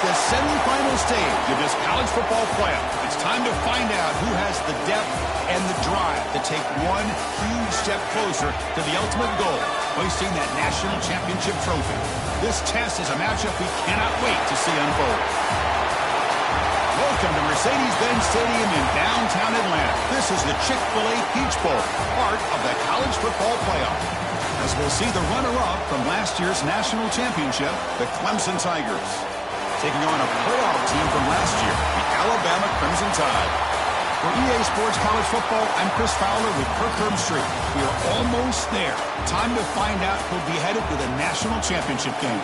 the semifinal stage of this college football playoff. It's time to find out who has the depth and the drive to take one huge step closer to the ultimate goal, hoisting that national championship trophy. This test is a matchup we cannot wait to see unfold. Welcome to Mercedes-Benz Stadium in downtown Atlanta. This is the Chick-fil-A Peach Bowl, part of the college football playoff. As we'll see the runner-up from last year's national championship, the Clemson Tigers, taking on a playoff team from last year, the Alabama Crimson Tide. For EA Sports College Football, I'm Chris Fowler with Kirk Herbstreit. We are almost there. Time to find out who'll be headed to the national championship game.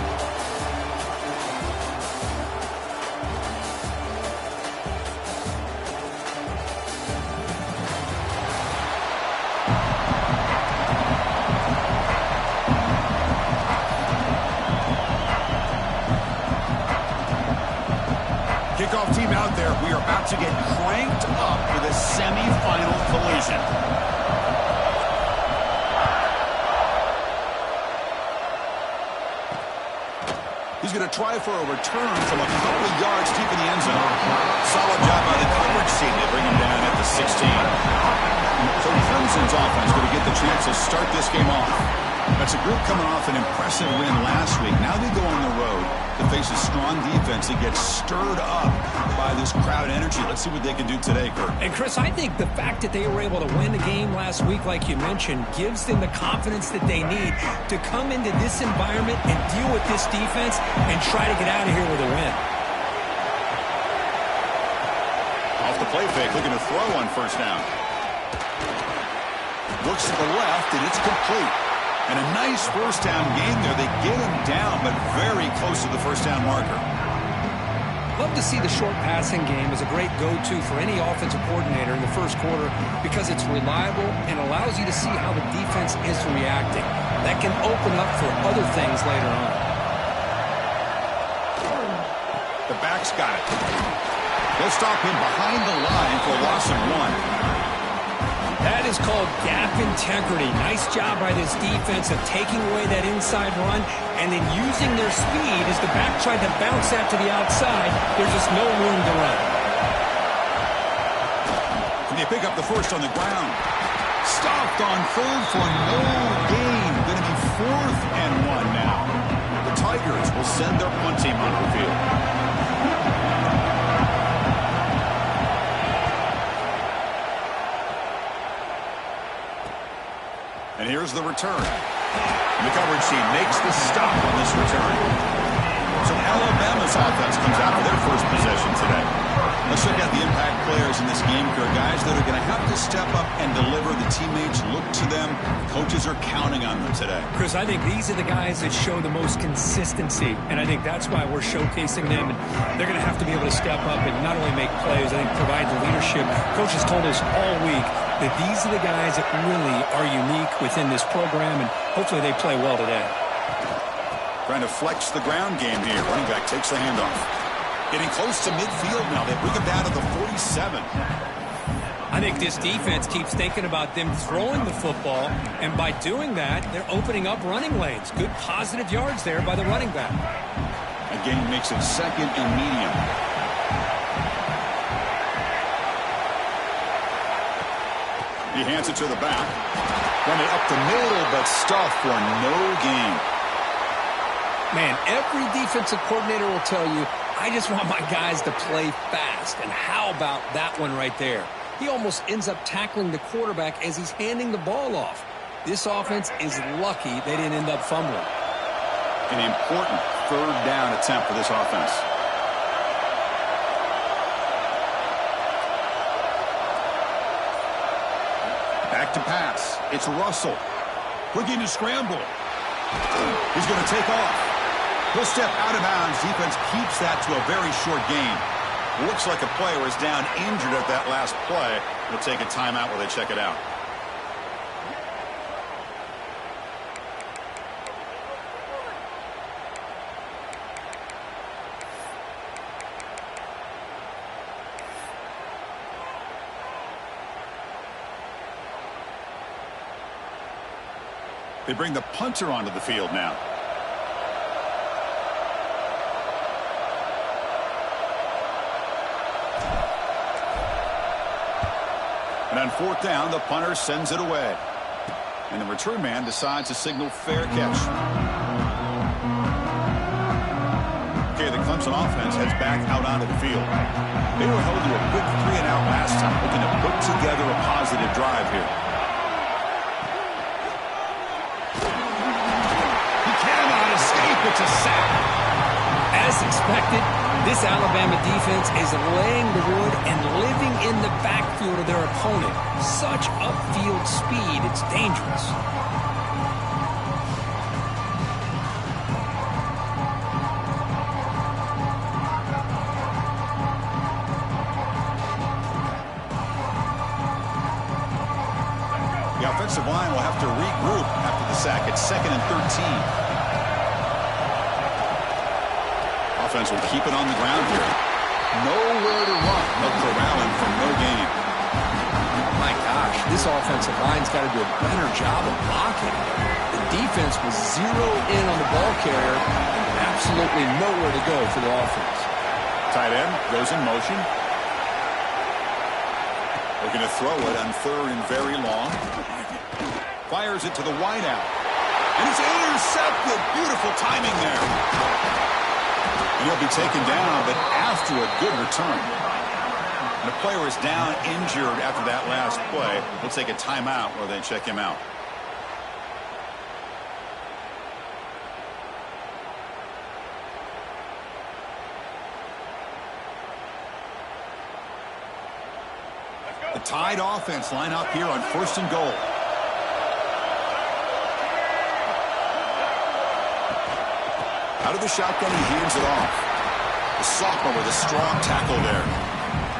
Kickoff team out there. We are about to get cranked up for the semifinal collision. He's going to try for a return from a couple of yards deep in the end zone. Solid job by the coverage team. They bring him down at the 16. So Clemson's offense going to get the chance to start this game off. That's a group coming off an impressive win last week. Now they go on the road to face a strong defense that gets stirred up by this crowd energy. Let's see what they can do today, Kurt. And, Chris, I think the fact that they were able to win the game last week, like you mentioned, gives them the confidence that they need to come into this environment and deal with this defense and try to get out of here with a win. Off the play fake, looking to throw on first down. Looks to the left, and it's complete. And a nice first down game there. They get him down, but very close to the first down marker. Love to see the short passing game as a great go-to for any offensive coordinator in the first quarter because it's reliable and allows you to see how the defense is reacting. That can open up for other things later on. The back's got it. They'll stop him behind the line for a loss of 1. That is called gap integrity. Nice job by this defense of taking away that inside run and then using their speed as the back tried to bounce that to the outside. There's just no room to run. And they pick up the first on the ground. Stopped on third for no gain. Going to be 4th and 1 now. The Tigers will send their punt team onto the field. And here's the return. And the coverage team makes the stop on this return. So Alabama's offense comes out for their first possession today. Let's check out the impact players in this game, guys that are going to have to step up and deliver. The teammates look to them. Coaches are counting on them today. Chris, I think these are the guys that show the most consistency, and I think that's why we're showcasing them. And they're going to have to be able to step up and not only make plays, I think provide the leadership. Coaches told us all week that these are the guys that really are unique within this program, and hopefully they play well today. Trying to flex the ground game here. Running back takes the handoff. Getting close to midfield now. They bring him down to the 47. I think this defense keeps thinking about them throwing the football, and by doing that, they're opening up running lanes. Good positive yards there by the running back. Again, makes it 2nd and medium. He hands it to the back. Run it up the middle, but stuffed for no gain. Man, every defensive coordinator will tell you, I just want my guys to play fast. And how about that one right there? He almost ends up tackling the quarterback as he's handing the ball off. This offense is lucky they didn't end up fumbling. An important 3rd down attempt for this offense. Back to pass. It's Russell. Looking to scramble. He's going to take off. He'll step out of bounds. Defense keeps that to a very short gain. Looks like a player is down injured at that last play. We'll take a timeout while they check it out. They bring the punter onto the field now. And on fourth down, the punter sends it away. And the return man decides to signal fair catch. Okay, the Clemson offense heads back out onto the field. They were held to a quick 3-and-out last time, looking to put together a positive drive here. He cannot escape. It's a sack. As expected, this Alabama defense is laying the wood and living in the backfield of their opponent. Such upfield speed, it's dangerous. The offensive line will have to regroup after the sack. It's 2nd and 13. Offense will keep it on the ground here. Nowhere to run. They'll corral him from no gain. My gosh, this offensive line's got to do a better job of blocking. The defense was zeroed in on the ball carrier and absolutely nowhere to go for the offense. Tight end goes in motion. Looking to throw it on 3rd and very long. Fires it to the wideout. And it's intercepted. Beautiful timing there. And he'll be taken down, but after a good return. And the player is down injured after that last play. We'll take a timeout while they check him out. The Tide offense line up here on 1st and goal. Out of the shotgun, he hands it off. The sophomore with a strong tackle there.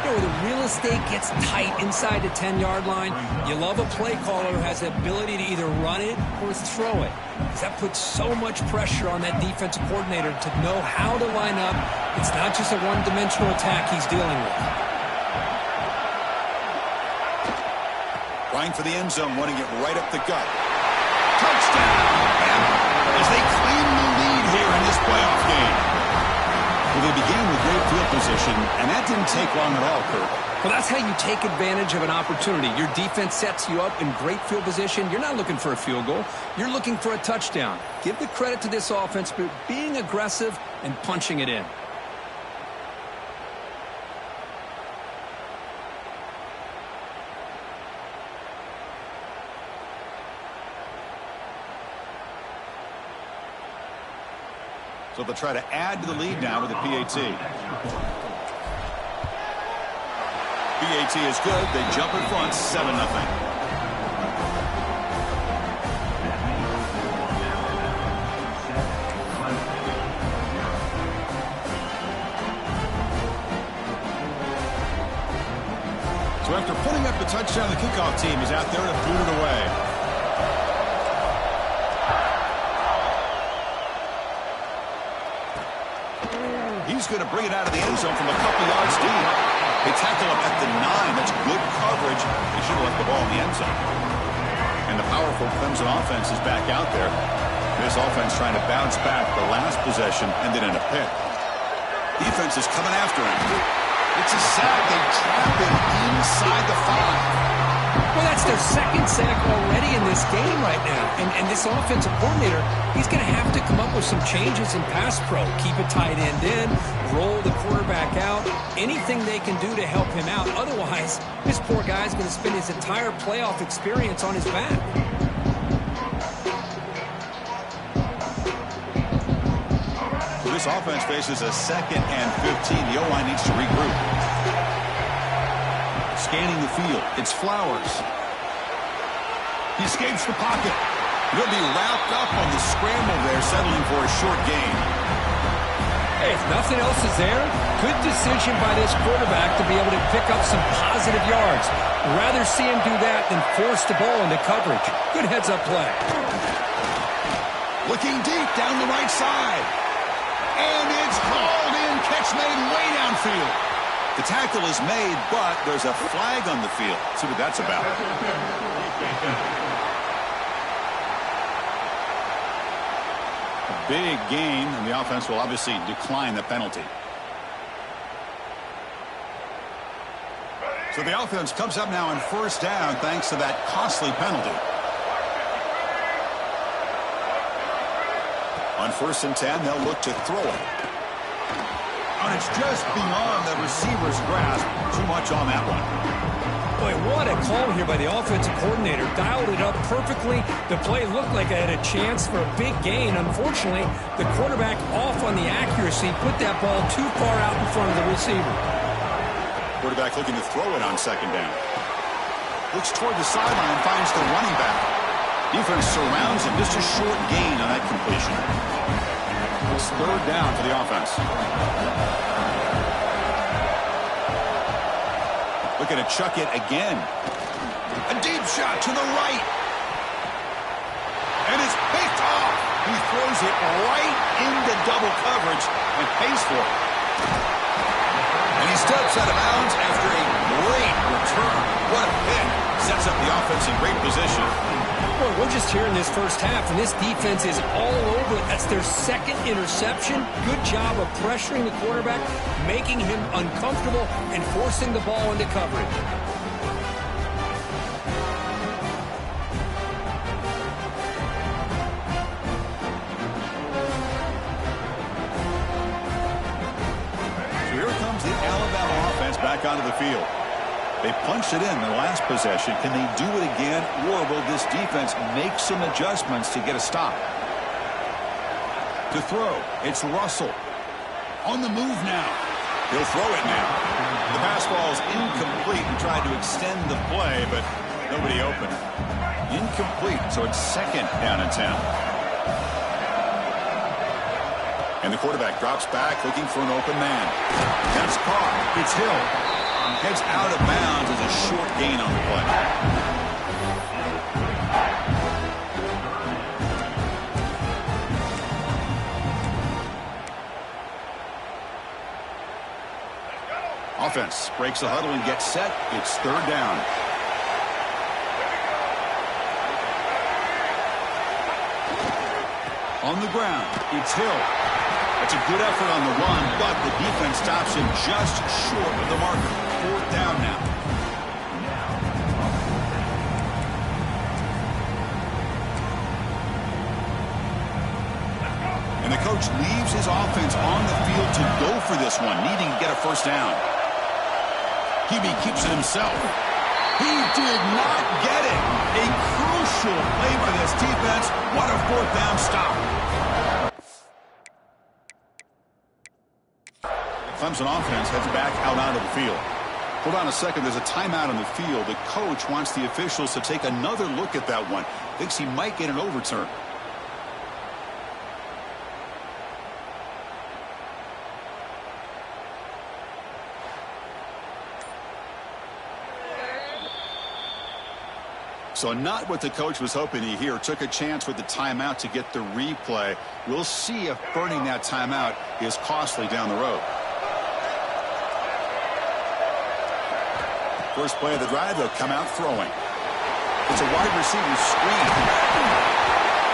You know, the real estate gets tight inside the 10-yard line. You love a play caller who has the ability to either run it or throw it. Because that puts so much pressure on that defensive coordinator to know how to line up. It's not just a one-dimensional attack he's dealing with. Trying for the end zone, wanting it right up the gut. Touchdown! As they claim the lead here in this playoff game. Well, they began with great field position, and that didn't take long at all, Kurt. Well, that's how you take advantage of an opportunity. Your defense sets you up in great field position. You're not looking for a field goal. You're looking for a touchdown. Give the credit to this offense for being aggressive and punching it in. So they'll try to add to the lead now with the PAT. PAT is good. They jump in front, 7-0. So after putting up the touchdown, the kickoff team is out there to boot it away. He's going to bring it out of the end zone from a couple yards deep. They tackle him at the 9. That's good coverage. They should have left the ball in the end zone. And the powerful Clemson offense is back out there. This offense trying to bounce back. The last possession ended in a pick. Defense is coming after him. It's a sack. They trap him inside the 5. Well, that's their 2nd sack already in this game right now. And this offensive coordinator, he's going to have to come up with some changes in pass pro. Keep a tight end in, roll the quarterback out, anything they can do to help him out. Otherwise, this poor guy's going to spend his entire playoff experience on his back. So this offense faces a 2nd and 15. The O-line needs to regroup. Scanning the field. It's Flowers. He escapes the pocket. He'll be wrapped up on the scramble there, settling for a short gain. Hey, if nothing else is there, good decision by this quarterback to be able to pick up some positive yards. Rather see him do that than force the ball into coverage. Good heads-up play. Looking deep down the right side. And it's hauled in. Catch made way downfield. The tackle is made, but there's a flag on the field. Let's see what that's about. A big gain, and the offense will obviously decline the penalty. So the offense comes up now on first down thanks to that costly penalty. On 1st and 10, they'll look to throw it. And it's just beyond the receiver's grasp. Too much on that one. Boy, what a call here by the offensive coordinator. Dialed it up perfectly. The play looked like it had a chance for a big gain. Unfortunately, the quarterback off on the accuracy, put that ball too far out in front of the receiver. Quarterback looking to throw it on 2nd down. Looks toward the sideline, finds the running back. Defense surrounds him. Just a short gain on that completion. It's 3rd down for the offense. Looking to chuck it again. A deep shot to the right. And it's picked off. He throws it right into double coverage and pays for it. And he steps out of bounds after a great return. What a pick. Sets up the offense in great position. Boy, we're just here in this first half, and this defense is all over it. That's their 2nd interception. Good job of pressuring the quarterback, making him uncomfortable, and forcing the ball into coverage. So here comes the Alabama offense back onto the field. They punched it in the last possession. Can they do it again, or will this defense make some adjustments to get a stop? To throw, it's Russell. On the move now. He'll throw it now. The pass ball is incomplete. He tried to extend the play, but nobody open. Incomplete, so it's 2nd down and 10. And the quarterback drops back looking for an open man. That's caught. It's Hill. Heads out of bounds as a short gain on the play. Offense breaks the huddle and gets set. It's 3rd down. On the ground, it's Hill. That's a good effort on the run, but the defense stops him just short of the marker. 4th down now. And the coach leaves his offense on the field to go for this one, needing to get a 1st down. QB keeps it himself. He did not get it. A crucial play by this defense. What a 4th down stop. Clemson offense heads back out onto the field. Hold on a second. There's a timeout on the field. The coach wants the officials to take another look at that one. Thinks he might get an overturn. So not what the coach was hoping to hear. Took a chance with the timeout to get the replay. We'll see if burning that timeout is costly down the road. First play of the drive, they'll come out throwing. It's a wide receiver screen.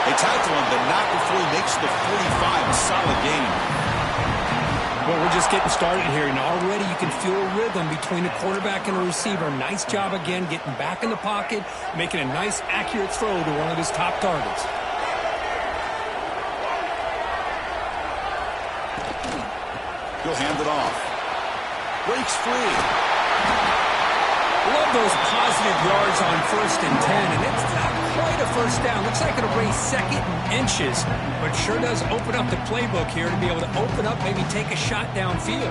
They tackle him, but not before he makes the 45. A solid gain. Well, we're just getting started here, and already you can feel a rhythm between the quarterback and the receiver. Nice job again getting back in the pocket, making a nice, accurate throw to one of his top targets. He'll hand it off. Breaks free. Love those positive yards on 1st and 10, and it's not quite a 1st down. Looks like it'll raise 2nd and inches, but sure does open up the playbook here to be able to open up, maybe take a shot downfield.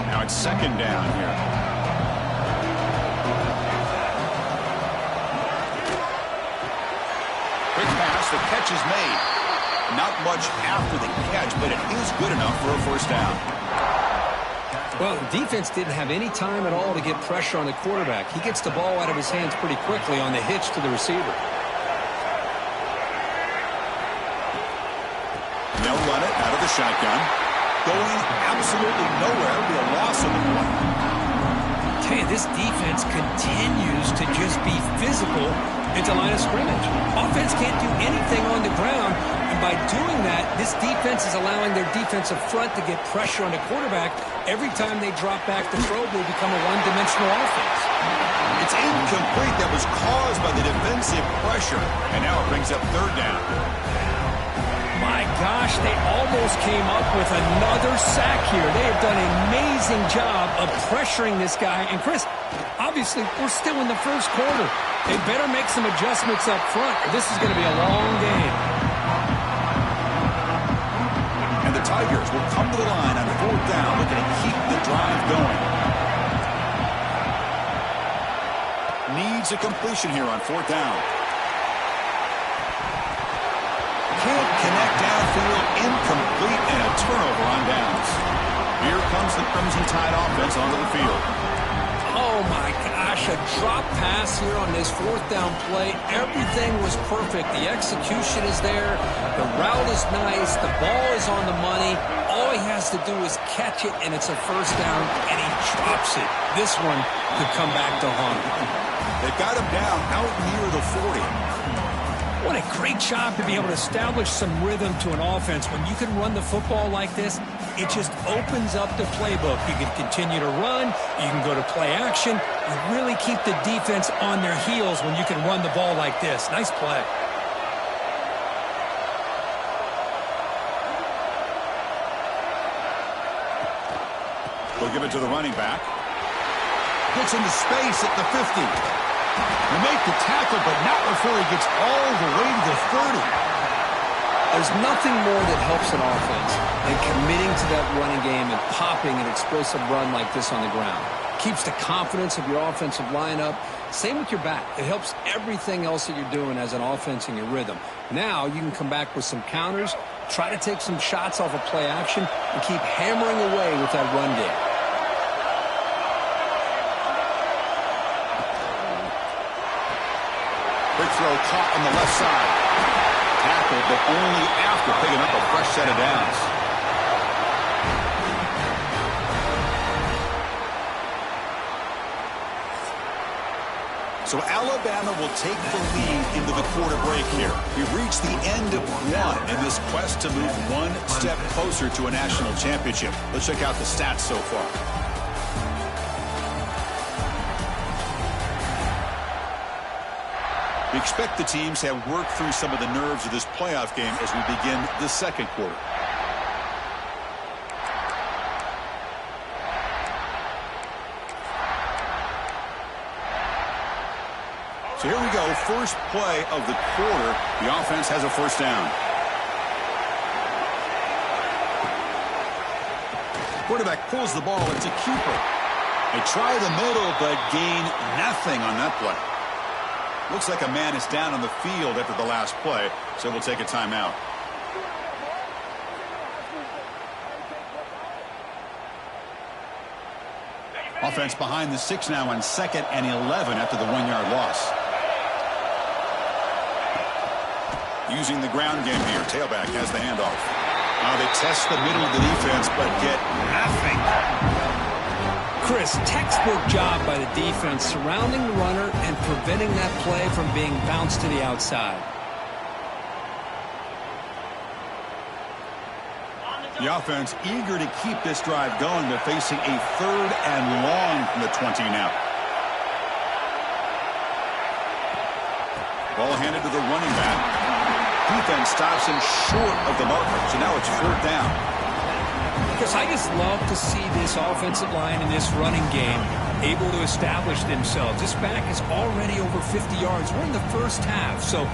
Now it's 2nd down here. Quick pass, the catch is made. Not much after the catch, but it is good enough for a 1st down. Well, the defense didn't have any time at all to get pressure on the quarterback. He gets the ball out of his hands pretty quickly on the hitch to the receiver. They'll run it out of the shotgun. Going absolutely nowhere. It'll be a loss of the play. Tell you, this defense continues to just be physical into line of scrimmage. Offense can't do anything on the ground. I And by doing that, this defense is allowing their defensive front to get pressure on the quarterback. Every time they drop back to throw, they become a one-dimensional offense. It's incomplete. That was caused by the defensive pressure. And now it brings up third down. My gosh, they almost came up with another sack here. They have done an amazing job of pressuring this guy. And, Chris, obviously, we're still in the first quarter. They better make some adjustments up front. This is going to be a long game. And the Tigers will come to the line on fourth down, looking to keep the drive going. Needs a completion here on fourth down. Can't connect downfield, incomplete, and a turnover on downs. Here comes the Crimson Tide offense onto the field. Oh, my gosh, a drop pass here on this fourth down play. Everything was perfect. The execution is there. The route is nice. The ball is on the money. All he has to do is catch it, and it's a first down, and he drops it. This one could come back to haunt him. They've got him down out near the 40. What a great job to be able to establish some rhythm to an offense. When you can run the football like this, it just opens up the playbook. You can continue to run. You can go to play action. You really keep the defense on their heels when you can run the ball like this. Nice play. They'll give it to the running back. Gets into space at the 50. They make the tackle, but not before he gets all the way to the 30. There's nothing more that helps an offense than committing to that running game and popping an explosive run like this on the ground. Keeps the confidence of your offensive lineup. Same with your back. It helps everything else that you're doing as an offense in your rhythm. Now you can come back with some counters, try to take some shots off of play action, and keep hammering away with that run game. Quick throw caught on the left side. Tackled, but only after picking up a fresh set of downs. So Alabama will take the lead into the quarter break here. We've reached the end of one in this quest to move one step closer to a national championship. Let's check out the stats so far. We expect the teams have worked through some of the nerves of this playoff game as we begin the second quarter. So here we go, first play of the quarter. The offense has a first down. Quarterback pulls the ball. It's a keeper. They try the middle, but gain nothing on that play. Looks like a man is down on the field after the last play, so we'll take a timeout. Offense behind the 6 now on 2nd and 11 after the 1-yard loss. Using the ground game here. Tailback has the handoff. Now they test the middle of the defense, but get nothing. Chris, textbook job by the defense surrounding the runner and preventing that play from being bounced to the outside. The offense eager to keep this drive going. They're facing a 3rd and long from the 20 now. Ball handed to the running back. Defense stops him short of the marker, so now it's 4th down. Because I just love to see this offensive line in this running game able to establish themselves. This back is already over 50 yards. We're in the first half, so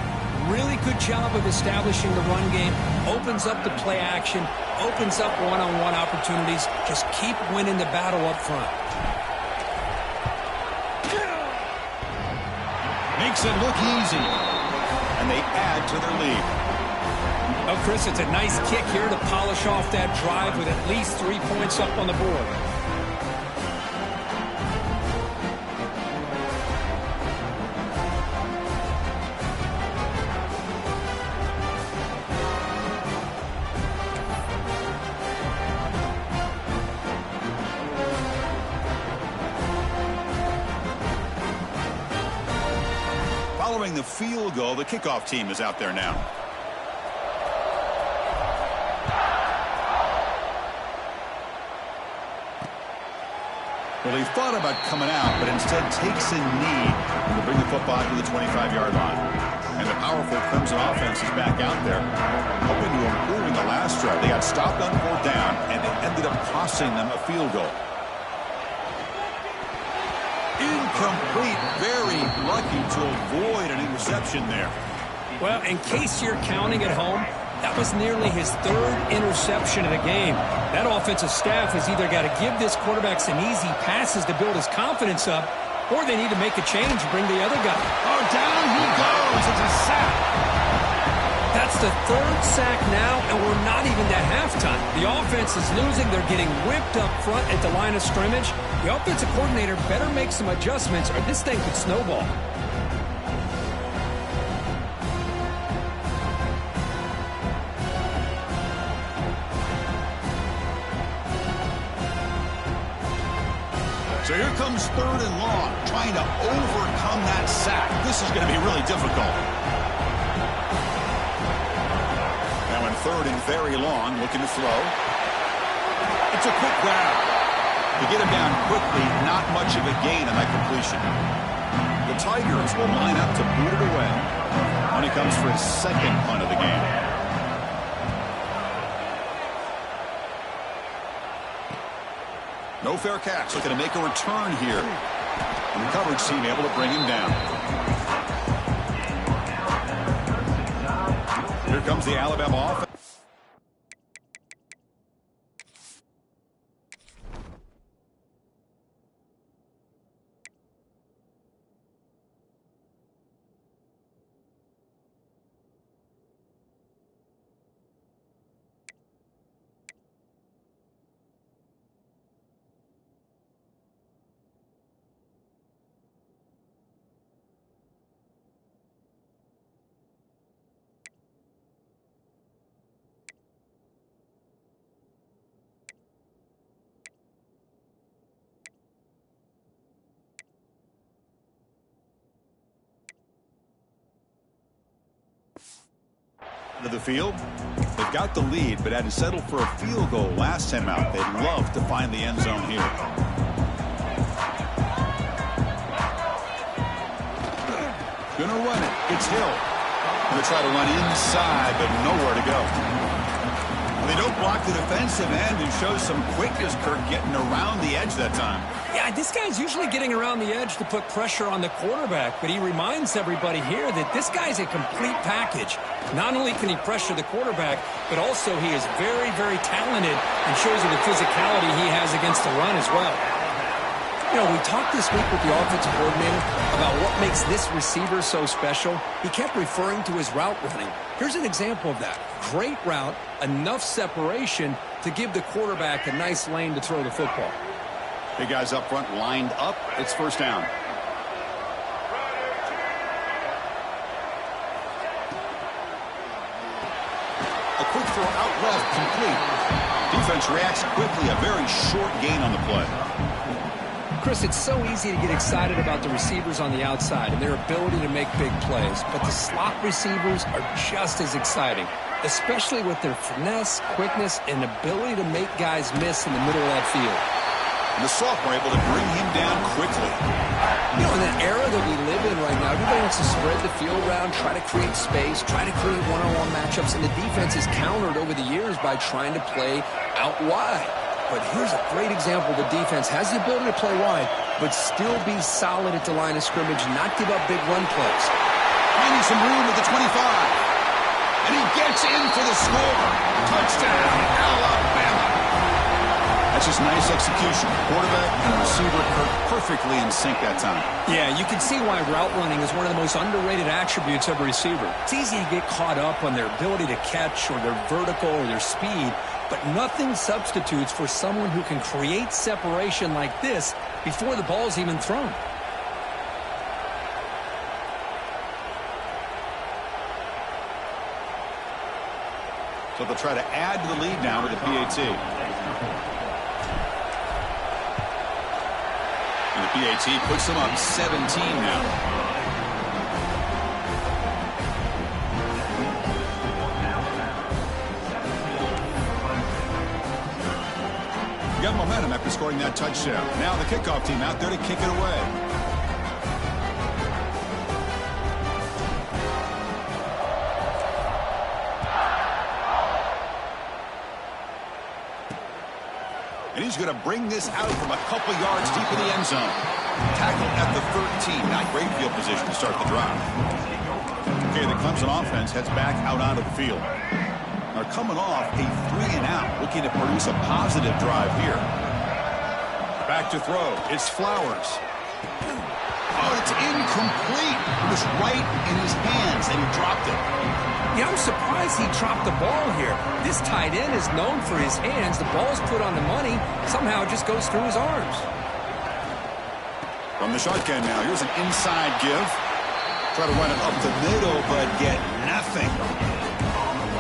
really good job of establishing the run game. Opens up the play action, opens up one-on-one opportunities. Just keep winning the battle up front. Makes it look easy, and they add to their lead. Oh, Chris, it's a nice kick here to polish off that drive with at least 3 points up on the board. Following the field goal, the kickoff team is out there now. Well, he thought about coming out, but instead takes a knee to bring the football to the 25-yard line. And the powerful Clemson offense is back out there, hoping to improve in the last drive. They got stopped on 4th down, and it ended up costing them a field goal. Incomplete. Very lucky to avoid an interception there. Well, in case you're counting at home, that was nearly his 3rd interception of the game. That offensive staff has either got to give this quarterback some easy passes to build his confidence up, or they need to make a change and bring the other guy. Oh, down he goes. It's a sack. That's the 3rd sack now, and we're not even to halftime. The offense is losing. They're getting whipped up front at the line of scrimmage. The offensive coordinator better make some adjustments, or this thing could snowball. So here comes 3rd and long, trying to overcome that sack. This is going to be really difficult. Now in 3rd and very long, looking to throw. It's a quick grab. To get him down quickly, not much of a gain on that completion. The Tigers will line up to boot it away when he comes for his 2nd punt of the game. No fair catch. Looking to make a return here. And the coverage team able to bring him down. Here comes the Alabama offense. To the field. They've got the lead, but had to settle for a field goal last time out. They'd love to find the end zone here. Gonna run it. It's Hill. Gonna try to run inside, but nowhere to go. They don't block the defensive end and show some quickness, Kirk, getting around the edge that time. Yeah, this guy's usually getting around the edge to put pressure on the quarterback, but he reminds everybody here that this guy's a complete package. Not only can he pressure the quarterback, but also he is very, very talented and shows you the physicality he has against the run as well. You know, we talked this week with the offensive coordinator about what makes this receiver so special. He kept referring to his route running. Here's an example of that. Great route, enough separation to give the quarterback a nice lane to throw the football. Big guys up front lined up. It's 1st down. A quick throw out left, complete. Defense reacts quickly. A very short gain on the play. Chris, it's so easy to get excited about the receivers on the outside and their ability to make big plays, but the slot receivers are just as exciting, especially with their finesse, quickness, and ability to make guys miss in the middle of that field. And the sophomore able to bring him down quickly. You know, in the era that we live in right now, everybody wants to spread the field around, try to create space, try to create one-on-one matchups, and the defense is countered over the years by trying to play out wide. But here's a great example. The defense has the ability to play wide, but still be solid at the line of scrimmage, not give up big run plays. Finding some room at the 25. And he gets in for the score. Touchdown, Alabama. That's just nice execution. Quarterback and receiver perfectly in sync that time. Yeah, you can see why route running is one of the most underrated attributes of a receiver. It's easy to get caught up on their ability to catch or their vertical or their speed, but nothing substitutes for someone who can create separation like this before the ball is even thrown. So they'll try to add to the lead now with the PAT. And the PAT puts them up 17 now. Got momentum after scoring scoring that touchdown. Now the kickoff team out there to kick it away. And he's going to bring this out from a couple yards deep in the end zone. Tackle at the 13. Not great field position to start the drive. Okay, the Clemson offense heads back out onto the field. They're coming off a 3-and-out, looking to produce a positive drive here. Back to throw. It's Flowers. Oh, it's incomplete. It was right in his hands, and he dropped it. Yeah, I'm surprised he dropped the ball here. This tight end is known for his hands. The ball's put on the money. Somehow it just goes through his arms. From the shotgun now, here's an inside give. Try to run it up the middle, but get nothing.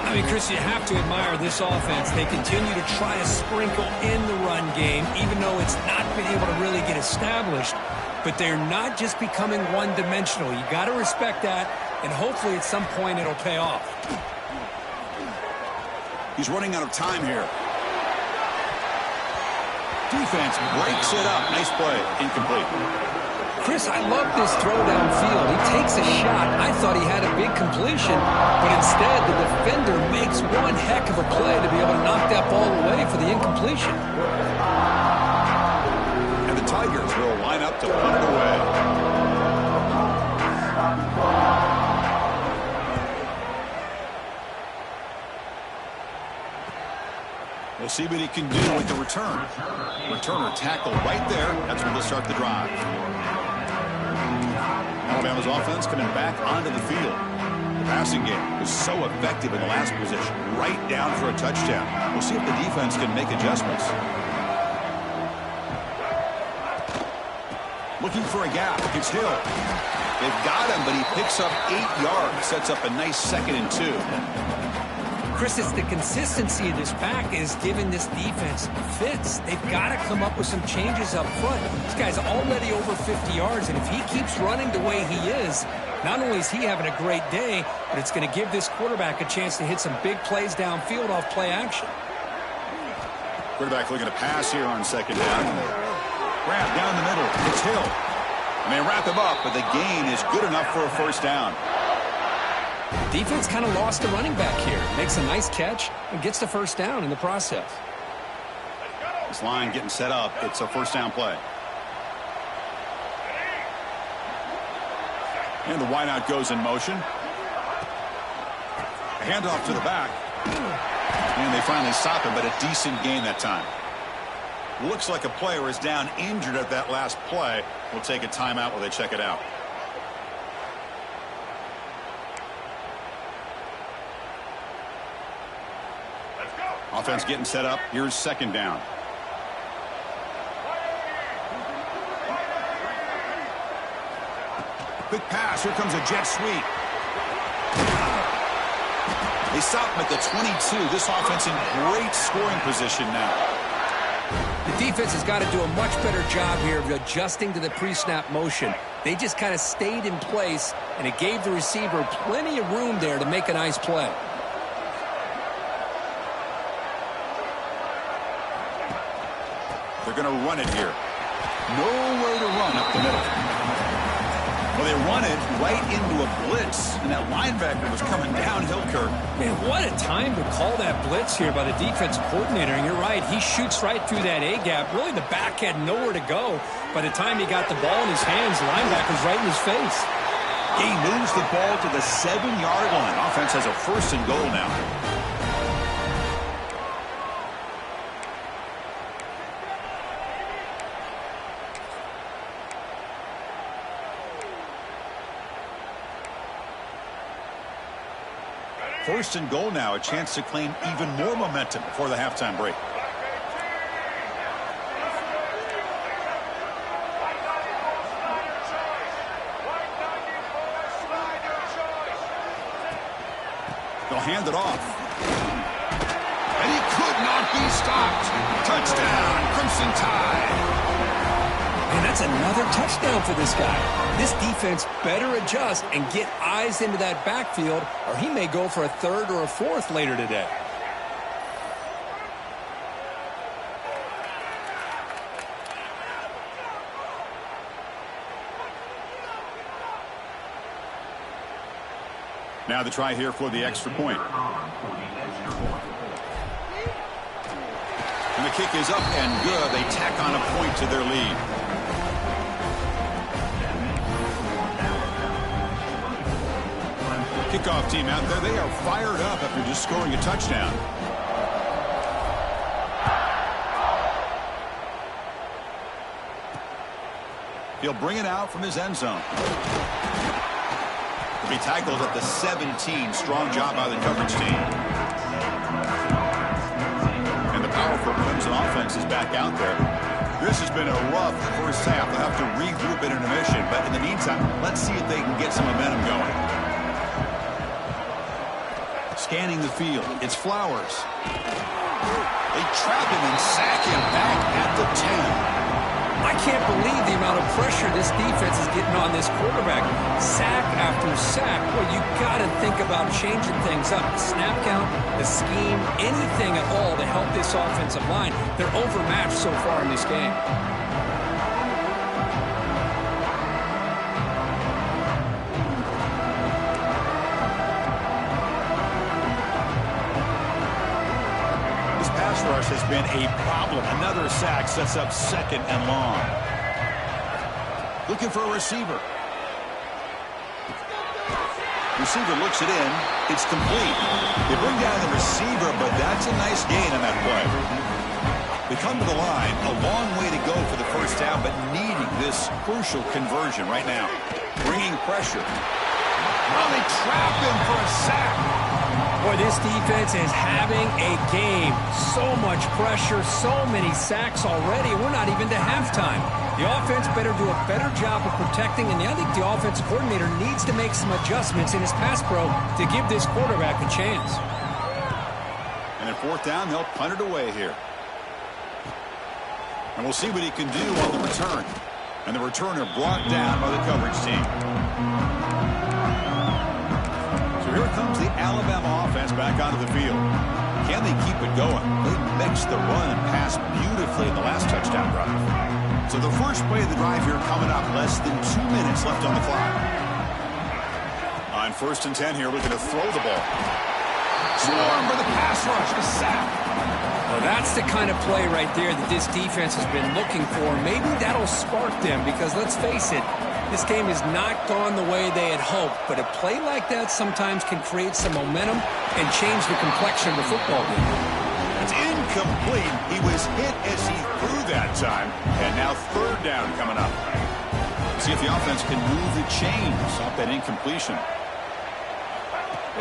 I mean, Chris, you have to admire this offense. They continue to try to sprinkle in the run game, even though it's not been able to really get established. But they're not just becoming one-dimensional. You got to respect that, and hopefully at some point it'll pay off. He's running out of time here. Defense breaks it up. Nice play. Incomplete. Chris, I love this throw downfield. He takes a shot. I thought he had a big completion, but instead the defender makes one heck of a play to be able to knock that ball away for the incompletion. And the Tigers will line up to punt it away. We'll see what he can do with the return. Returner tackle right there. That's when they'll start the drive. Alabama's offense coming back onto the field. The passing game was so effective in the last possession, right down for a touchdown. We'll see if the defense can make adjustments. Looking for a gap. It's Hill. They've got him, but he picks up 8 yards. Sets up a nice 2nd and 2. Chris, it's the consistency of this back is giving this defense fits. They've got to come up with some changes up front. This guy's already over 50 yards, and if he keeps running the way he is, not only is he having a great day, but it's going to give this quarterback a chance to hit some big plays downfield off play action. Quarterback looking to pass here on 2nd down. Grab down the middle. It's Hill. And they wrap him up, but the gain is good enough for a 1st down. Defense kind of lost a running back here. Makes a nice catch and gets the 1st down in the process. This line getting set up. It's a 1st down play. And the wideout goes in motion. A handoff to the back. And they finally stop him, but a decent gain that time. Looks like a player is down injured at that last play. We'll take a timeout while they check it out. Offense getting set up. Here's 2nd down. Quick pass. Here comes a jet sweep. They stop him at the 22. This offense in great scoring position now. The defense has got to do a much better job here of adjusting to the pre-snap motion. They just kind of stayed in place, and it gave the receiver plenty of room there to make a nice play. They're going to run it here. Nowhere to run up the middle. Well, they run it right into a blitz, and that linebacker was coming downhill, Kirk. Man, what a time to call that blitz here by the defense coordinator. And you're right, he shoots right through that A-gap. Really, the back had nowhere to go. By the time he got the ball in his hands, the linebacker's right in his face. He moves the ball to the 7-yard line. Offense has a 1st and goal now. First and goal now, a chance to claim even more momentum before the halftime break. They'll hand it off. And he could not be stopped. Touchdown, Crimson Tide. And that's another touchdown for this guy. This defense better adjust and get eyes into that backfield, or he may go for a 3rd or a 4th later today. Now the try here for the extra point. And the kick is up and good. They tack on a point to their lead. Kickoff team out there. They are fired up after just scoring a touchdown. He'll bring it out from his end zone. He tackles at the 17. Strong job by the coverage team. And the powerful Clemson offense is back out there. This has been a rough first half. They'll have to regroup in intermission. But in the meantime, let's see if they can get some momentum going. Scanning the field. It's Flowers. They trap him and sack him back at the 10. I can't believe the amount of pressure this defense is getting on this quarterback. Sack after sack. Well, you got to think about changing things up. The snap count, the scheme, anything at all to help this offensive line. They're overmatched so far in this game. Rush has been a problem. Another sack sets up 2nd and long. Looking for a receiver. Receiver looks it in. It's complete. They bring down the receiver, but that's a nice gain on that play. They come to the line. A long way to go for the first down, but needing this crucial conversion right now. Bringing pressure. Oh, they trap him for a sack. Boy, this defense is having a game. So much pressure, so many sacks already. We're not even to halftime. The offense better do a better job of protecting, and I think the offensive coordinator needs to make some adjustments in his pass pro to give this quarterback a chance. And at 4th down, they'll punt it away here. And we'll see what he can do on the return. And the returner brought down by the coverage team. Here comes the Alabama offense back onto the field. Can they keep it going? They mixed the run and pass beautifully in the last touchdown drive. So the first play of the drive here coming up, less than 2 minutes left on the clock. On 1st and 10 here, looking to throw the ball. Swarm for the pass rush, a sack. Well, that's the kind of play right there that this defense has been looking for. Maybe that'll spark them because, let's face it, this game has not gone the way they had hoped, but a play like that sometimes can create some momentum and change the complexion of the football game. It's incomplete. He was hit as he threw that time, and now 3rd down coming up. See if the offense can move the chains off that incompletion.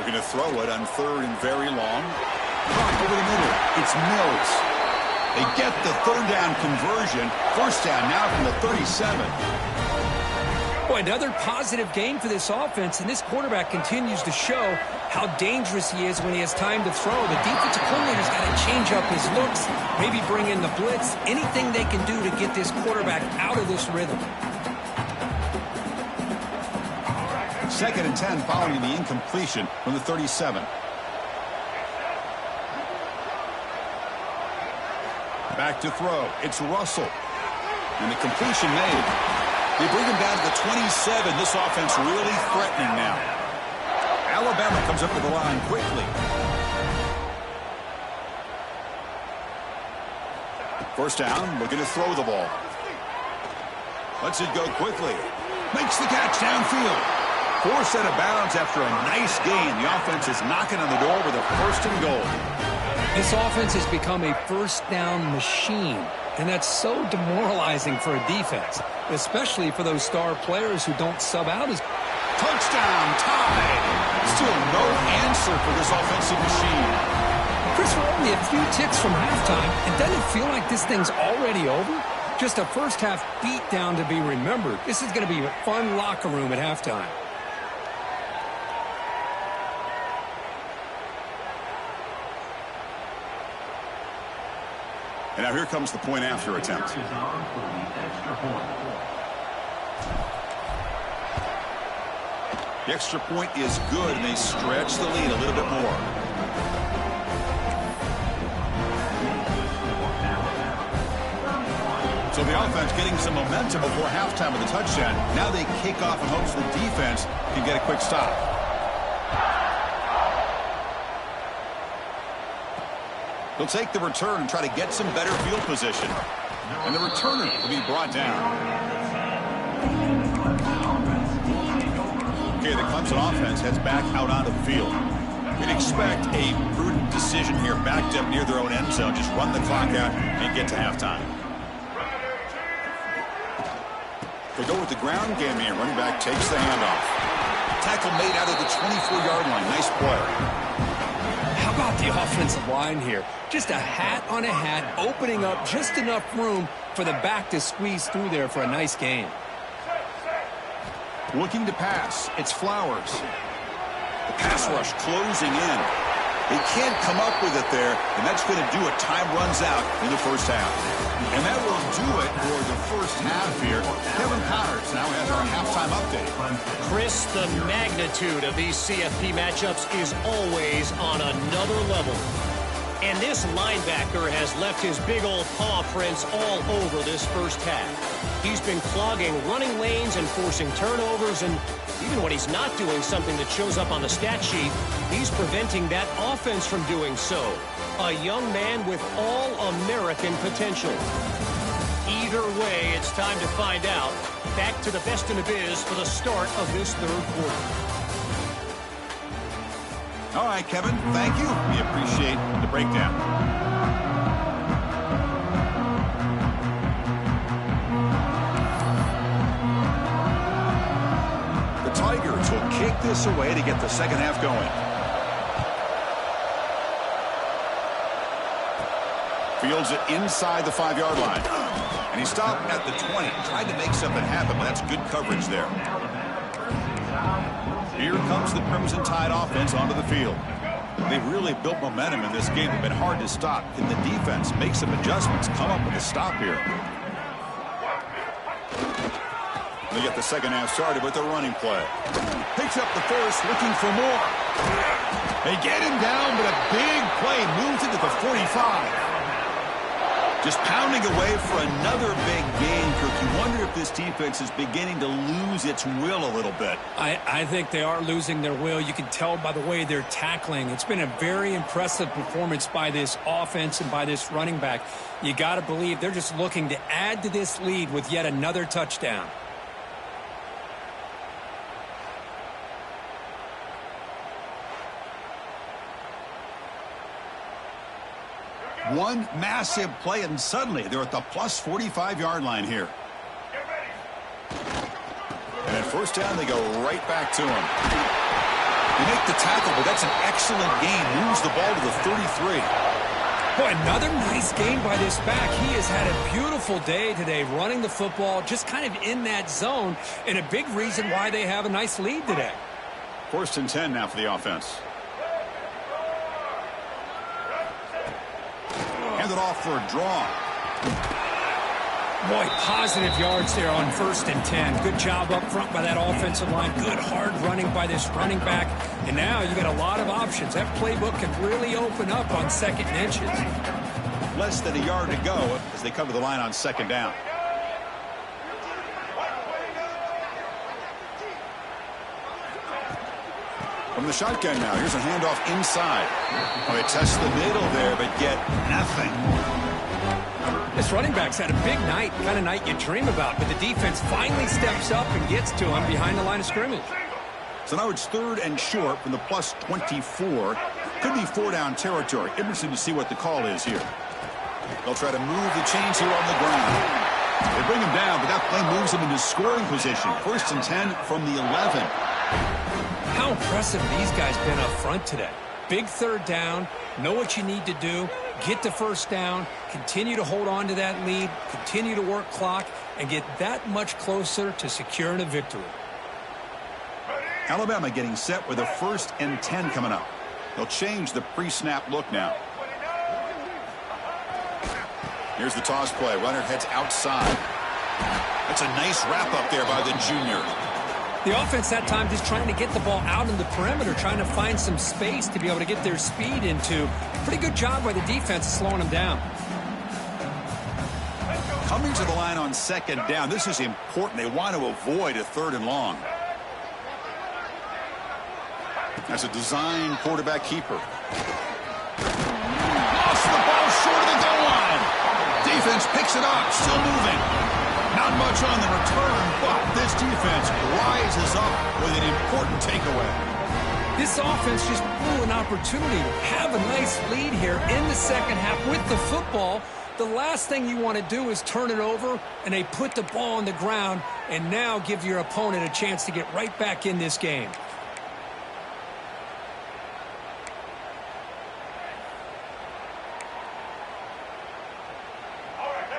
Looking to throw it on 3rd and very long. Caught over the middle. It's Mills. They get the 3rd down conversion. 1st down now from the 37. Boy, another positive game for this offense, and this quarterback continues to show how dangerous he is when he has time to throw. The defensive coordinator's got to change up his looks, maybe bring in the blitz, anything they can do to get this quarterback out of this rhythm. 2nd and 10 following the incompletion from the 37. Back to throw. It's Russell. And the completion made. They bring him down to the 27. This offense really threatening now. Alabama comes up to the line quickly. 1st down, looking to throw the ball. Lets it go quickly. Makes the catch downfield. Forced out of bounds after a nice gain. The offense is knocking on the door with a 1st and goal. This offense has become a 1st down machine, and that's so demoralizing for a defense, especially for those star players who don't sub out as. Touchdown, tied. Still no answer for this offensive machine. Chris, we're only a few ticks from halftime, and doesn't it feel like this thing's already over? Just a first half beatdown to be remembered. This is going to be a fun locker room at halftime. And now here comes the point after attempt. The extra point is good, and they stretch the lead a little bit more. So the offense getting some momentum before halftime with the touchdown. Now they kick off in hopes the defense can get a quick stop. He'll take the return and try to get some better field position. And the returner will be brought down. Okay, the Clemson offense heads back out onto the field. You'd expect a prudent decision here, backed up near their own end zone. Just run the clock out and get to halftime. They go with the ground game here. Running back takes the handoff. Tackle made out of the 24-yard line. Nice play. How about the offensive line here? Just a hat on a hat, opening up just enough room for the back to squeeze through there for a nice gain. Looking to pass. It's Flowers. The pass rush closing in. They can't come up with it there, and that's going to do it. Time runs out in the first half. And that will do it for the first half here. Kevin Connors now has our halftime update. Chris, the magnitude of these CFP matchups is always on another level. And this linebacker has left his big old paw prints all over this first half. He's been clogging running lanes and forcing turnovers, and even when he's not doing something that shows up on the stat sheet, he's preventing that offense from doing so. A young man with all-American potential. Either way, it's time to find out. Back to the best in the biz for the start of this third quarter. All right, Kevin, thank you. We appreciate the breakdown. The Tigers will kick this away to get the second half going. Fields it inside the 5-yard line. And he stopped at the 20. Tried to make something happen, but that's good coverage there. Here comes the Crimson Tide offense onto the field. They've really built momentum in this game. It's been hard to stop. Can the defense make some adjustments, come up with a stop here? They get the second half started with a running play. Picks up the first, looking for more. They get him down, but a big play moves it to the 45. Just pounding away for another big gain, Kirk. You wonder if this defense is beginning to lose its will a little bit. I think they are losing their will. You can tell by the way they're tackling. It's been a very impressive performance by this offense and by this running back. You got to believe they're just looking to add to this lead with yet another touchdown. One massive play, and suddenly they're at the plus 45-yard line here. And at first down, they go right back to him. They make the tackle, but that's an excellent gain. Moves the ball to the 33. Boy, another nice game by this back. He has had a beautiful day today running the football, just kind of in that zone, and a big reason why they have a nice lead today. First and 10 now for the offense. Handed off for a draw. Boy, positive yards there on 1st and 10. Good job up front by that offensive line. Good hard running by this running back. And now you got a lot of options. That playbook can really open up on 2nd and inches. Less than a yard to go as they come to the line on 2nd down. From the shotgun now, here's a handoff inside. Oh, they test the middle there, but get nothing. This running back's had a big night, kind of night you dream about, but the defense finally steps up and gets to him behind the line of scrimmage. So now it's 3rd and short from the plus 24. Could be 4-down territory. Interesting to see what the call is here. They'll try to move the chains here on the ground. They bring him down, but that play moves him into scoring position. 1st and 10 from the 11. How impressive these guys been up front today. Big 3rd down, know what you need to do, get the 1st down, continue to hold on to that lead, continue to work clock, and get that much closer to securing a victory. Alabama getting set with a 1st and 10 coming up. They'll change the pre-snap look now. Here's the toss play. Runner heads outside. That's a nice wrap up there by the junior. The offense that time just trying to get the ball out in the perimeter, trying to find some space to be able to get their speed into. Pretty good job by the defense slowing them down. Coming to the line on 2nd down. This is important. They want to avoid a 3rd and long. That's a design quarterback keeper. Lost the ball. defense picks it up, still moving. Not much on the return, but this defense rises up with an important takeaway. This offense just blew an opportunity to have a nice lead here in the second half with the football. The last thing you want to do is turn it over, and they put the ball on the ground and now give your opponent a chance to get right back in this game.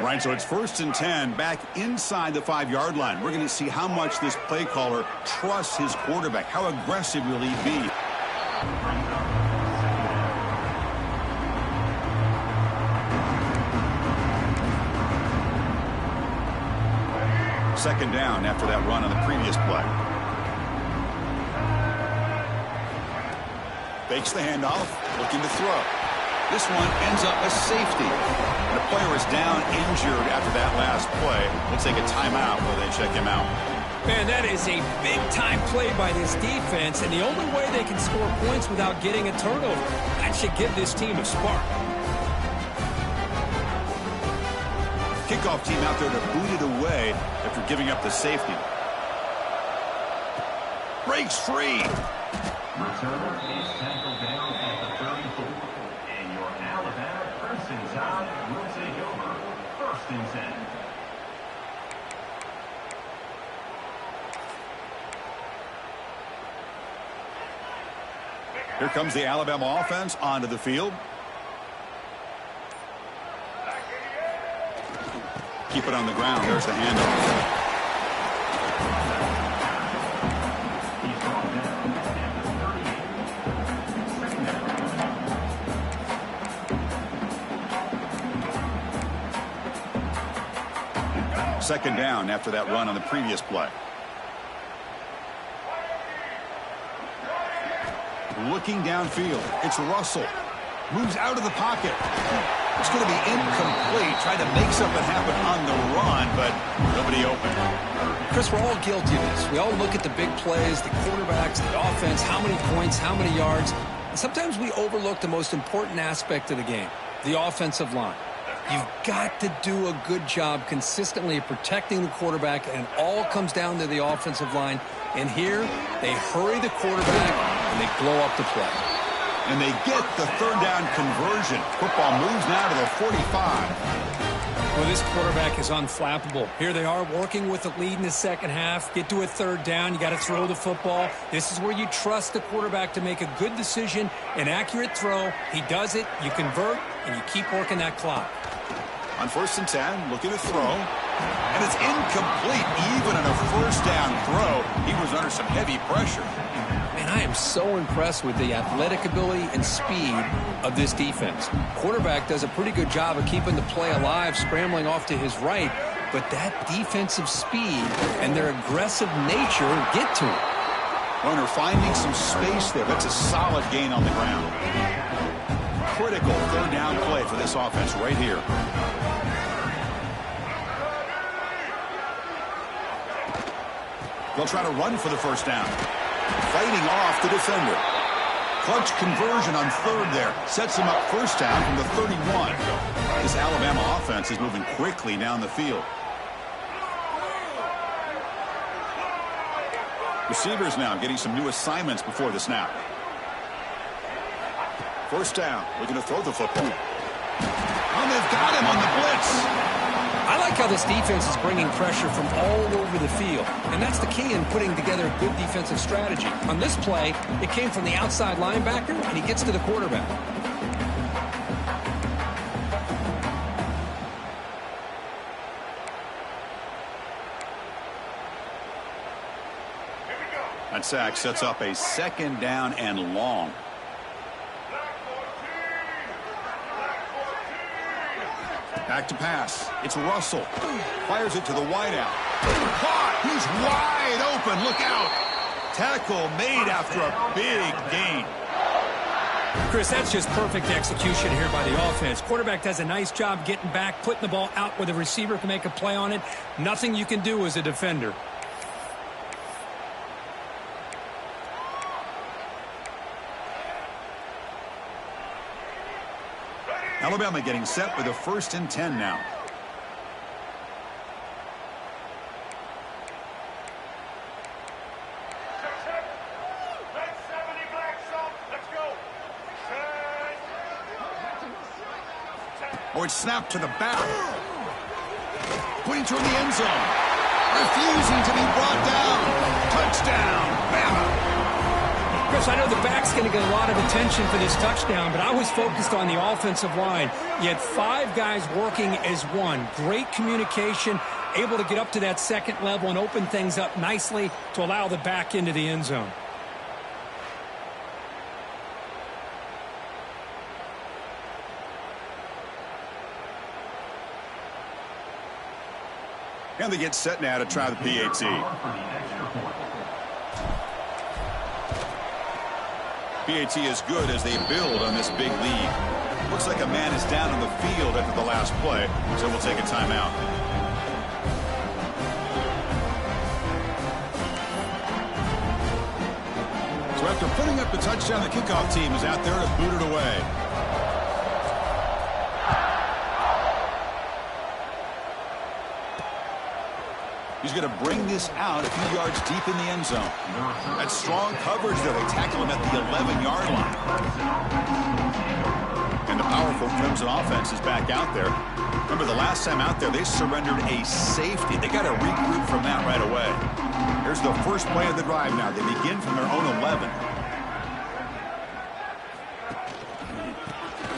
Right, so it's 1st and 10 back inside the 5-yard line. We're going to see how much this play caller trusts his quarterback. How aggressive will he be? Second down after that run on the previous play. Fakes the handoff, looking to throw. This one ends up a safety. And the player is down injured after that last play. We'll take a timeout while they check him out. Man, that is a big-time play by this defense, and the only way they can score points without getting a turnover. That should give this team a spark. Kickoff team out there to boot it away after giving up the safety. Breaks free. Returner is tackled down at the 34. And your Alabama Crimson Tide will take over 1st and 10. Here comes the Alabama offense onto the field. Keep it on the ground. There's the handoff. Second down after that run on the previous play. Looking downfield. It's Russell. Moves out of the pocket. It's going to be incomplete. Tried to make something happen on the run, but nobody open. Chris, we're all guilty of this. We all look at the big plays, the quarterbacks, the offense, how many points, how many yards. And sometimes we overlook the most important aspect of the game, the offensive line. You've got to do a good job consistently of protecting the quarterback, and it all comes down to the offensive line. And here, they hurry the quarterback, and they blow up the play. And they get the third down conversion. Football moves now to the 45. Well, this quarterback is unflappable. Here they are working with the lead in the second half. Get to a third down. You got to throw the football. This is where you trust the quarterback to make a good decision, an accurate throw. He does it. You convert, and you keep working that clock. On 1st and 10, looking to throw. And it's incomplete. Even on a first down throw, he was under some heavy pressure. Man, I am so impressed with the athletic ability and speed of this defense. Quarterback does a pretty good job of keeping the play alive, scrambling off to his right, but that defensive speed and their aggressive nature get to him. Runner finding some space there. That's a solid gain on the ground. Critical third down play for this offense right here. They'll try to run for the first down. Fighting off the defender. Clutch conversion on third there. Sets him up first down from the 31. This Alabama offense is moving quickly down the field. Receivers now getting some new assignments before the snap. First down. Looking to throw the football. Oh, they've got him on the blitz. I like how this defense is bringing pressure from all over the field, and that's the key in putting together a good defensive strategy. On this play, it came from the outside linebacker, and he gets to the quarterback. That sack sets up a second down and long. Back to pass. It's Russell. Fires it to the wideout. Caught. He's wide open. Look out. Tackle made after a big gain. Chris, that's just perfect execution here by the offense. Quarterback does a nice job getting back, putting the ball out where the receiver can make a play on it. Nothing you can do as a defender. Alabama getting set with a 1st and 10 now. Oh, it's snapped to the back. Putting toward the end zone. Refusing to be brought down. Touchdown, Bama. Chris, I know the back's going to get a lot of attention for this touchdown, but I was focused on the offensive line. You had 5 guys working as one. Great communication, able to get up to that second level and open things up nicely to allow the back into the end zone. And they get set now to try the PAT. PAT is good as they build on this big lead. Looks like a man is down on the field after the last play, so we'll take a timeout. So after putting up the touchdown, the kickoff team is out there to boot it away. He's going to bring this out a few yards deep in the end zone. That's strong coverage there. They tackle him at the 11-yard line. And the powerful Clemson offense is back out there. Remember, the last time out there, they surrendered a safety. They got to regroup from that right away. Here's the first play of the drive now. They begin from their own 11.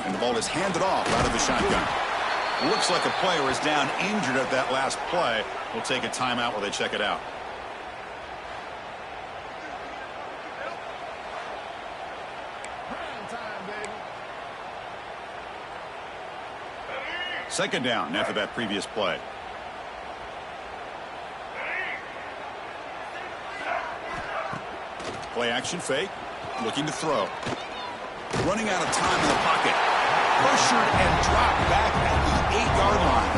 And the ball is handed off out of the shotgun. Looks like a player is down injured at that last play. We'll take a timeout while they check it out. Second down after that previous play. Play action fake. Looking to throw. Running out of time in the pocket. Pressured and dropped back at the 8-yard line.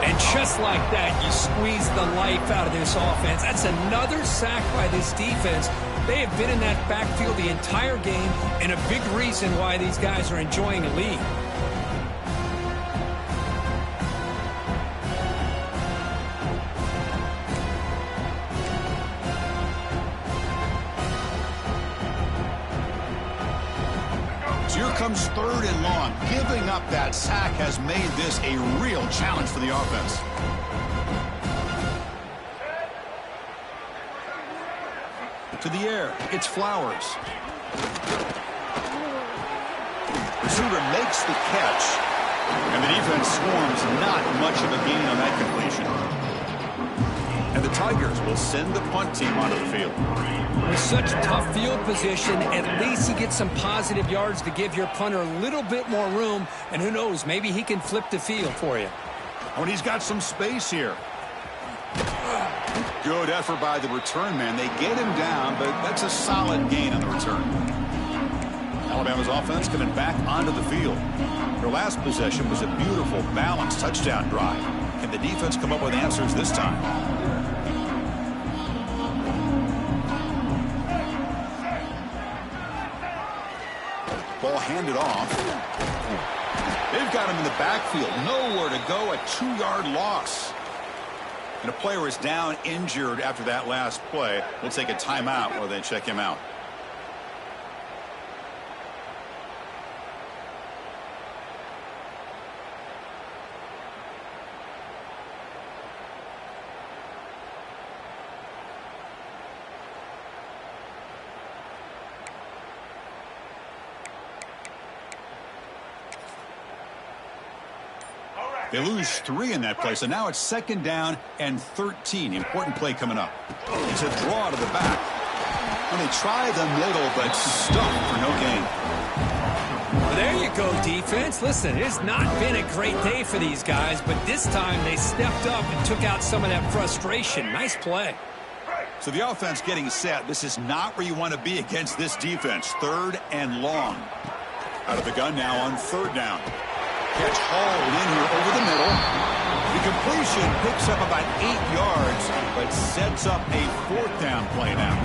And just like that, you squeeze the life out of this offense. That's another sack by this defense. They have been in that backfield the entire game, and a big reason why these guys are enjoying a lead. Here comes 3rd and long. Giving up that sack has made this a real challenge for the offense. To the air, it's Flowers. Receiver makes the catch, and the defense swarms not much of a gain on that completion. And the Tigers will send the punt team onto the field. With such tough field position, at least he gets some positive yards to give your punter a little bit more room. And who knows, maybe he can flip the field for you. Oh, and he's got some space here. Good effort by the return man. They get him down, but that's a solid gain on the return. Alabama's offense coming back onto the field. Their last possession was a beautiful, balanced touchdown drive. Can the defense come up with answers this time? Ball handed off. They've got him in the backfield. Nowhere to go. A 2-yard loss. And a player is down injured after that last play. We'll take a timeout while they check him out. They lose 3 in that play, so now it's 2nd down and 13. Important play coming up. It's a draw to the back. And they try the middle, but stuck for no gain. Well, there you go, defense. Listen, it's not been a great day for these guys, but this time they stepped up and took out some of that frustration. Nice play. So the offense getting set. This is not where you want to be against this defense. 3rd and long. Out of the gun now on 3rd down. Catch hauled in here over the middle. The completion picks up about 8 yards, but sets up a 4th down play now.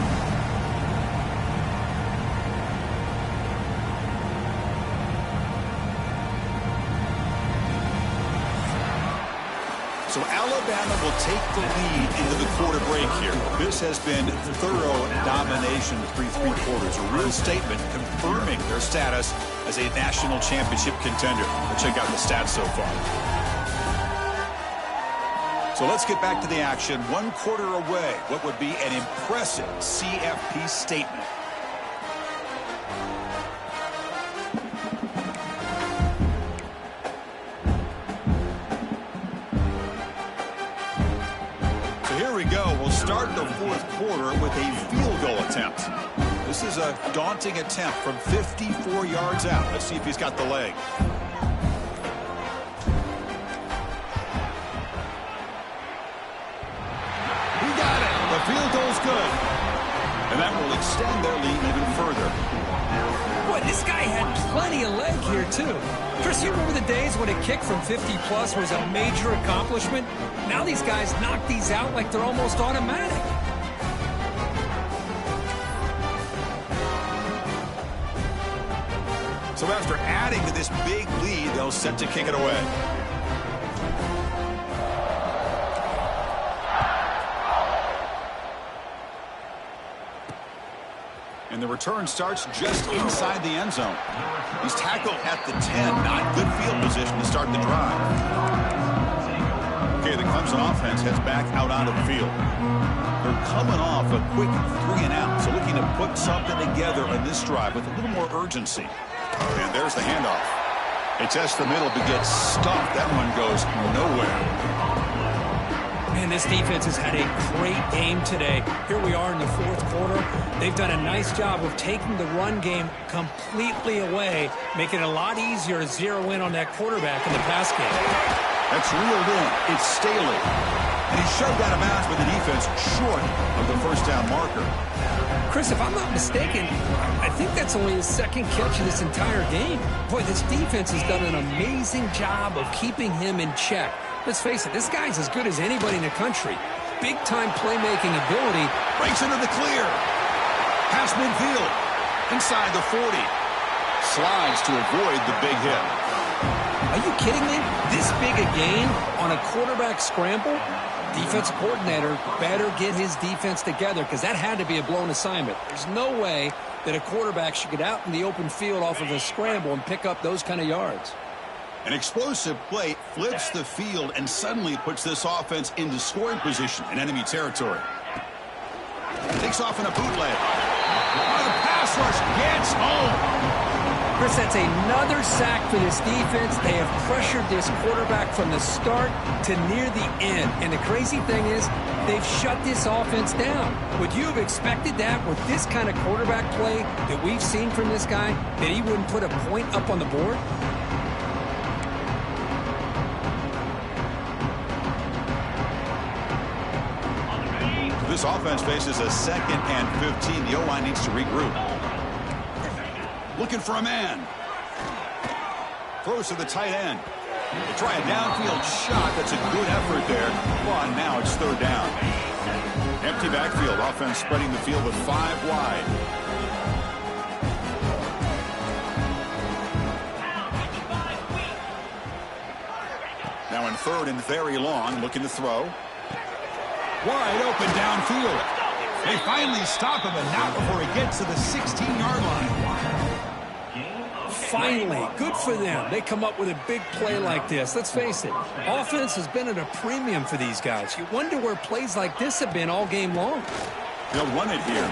So Alabama will take the lead into the quarter break here. This has been thorough domination through 3 quarters. A real statement confirming their status as a national championship contender. Let's check out the stats so far. So let's get back to the action. 1 quarter away. What would be an impressive CFP statement. We'll start the 4th quarter with a field goal attempt. This is a daunting attempt from 54 yards out. Let's see if he's got the leg. He got it. The field goal's good. And that will extend their lead even further. Boy, this guy had plenty of leg here, too. Chris, you remember the days when a kick from 50-plus was a major accomplishment? Now these guys knock these out like they're almost automatic. So after adding to this big lead, they'll set to kick it away. And the return starts just inside the end zone. He's tackled at the 10. Not good field position to start the drive. Okay, the Clemson offense heads back out onto the field. They're coming off a quick 3 and out, so looking to put something together in this drive with a little more urgency. And there's the handoff. They test the middle, but gets stuffed. That one goes nowhere. Man, this defense has had a great game today. Here we are in the 4th quarter. They've done a nice job of taking the run game completely away, making it a lot easier to zero in on that quarterback in the pass game. That's reeled in. It's Staley. And he shoved out of bounds with the defense short of the first down marker. Chris, if I'm not mistaken, I think that's only his 2nd catch of this entire game. Boy, this defense has done an amazing job of keeping him in check. Let's face it, this guy's as good as anybody in the country. Big-time playmaking ability. Breaks into the clear. Pass midfield. Inside the 40. Slides to avoid the big hit. Are you kidding me? This big a gain on a quarterback scramble? Defensive coordinator better get his defense together because that had to be a blown assignment. There's no way that a quarterback should get out in the open field off of a scramble and pick up those kind of yards. An explosive play flips the field and suddenly puts this offense into scoring position in enemy territory. Takes off in a bootleg. The pass rush gets home. Chris, that's another sack for this defense. They have pressured this quarterback from the start to near the end. And the crazy thing is, they've shut this offense down. Would you have expected that with this kind of quarterback play that we've seen from this guy, that he wouldn't put a point up on the board? This offense faces a 2nd and 15. The O-line needs to regroup. Looking for a man. Throws to the tight end. They try a downfield shot. That's a good effort there. Well, and now it's 3rd down. Empty backfield. Offense spreading the field with 5 wide. Now in 3rd and very long. Looking to throw. Wide open downfield. They finally stop him, and not before he gets to the 16-yard line. Finally, good for them. They come up with a big play like this. Let's face it, offense has been at a premium for these guys. You wonder where plays like this have been all game long. They'll run it here.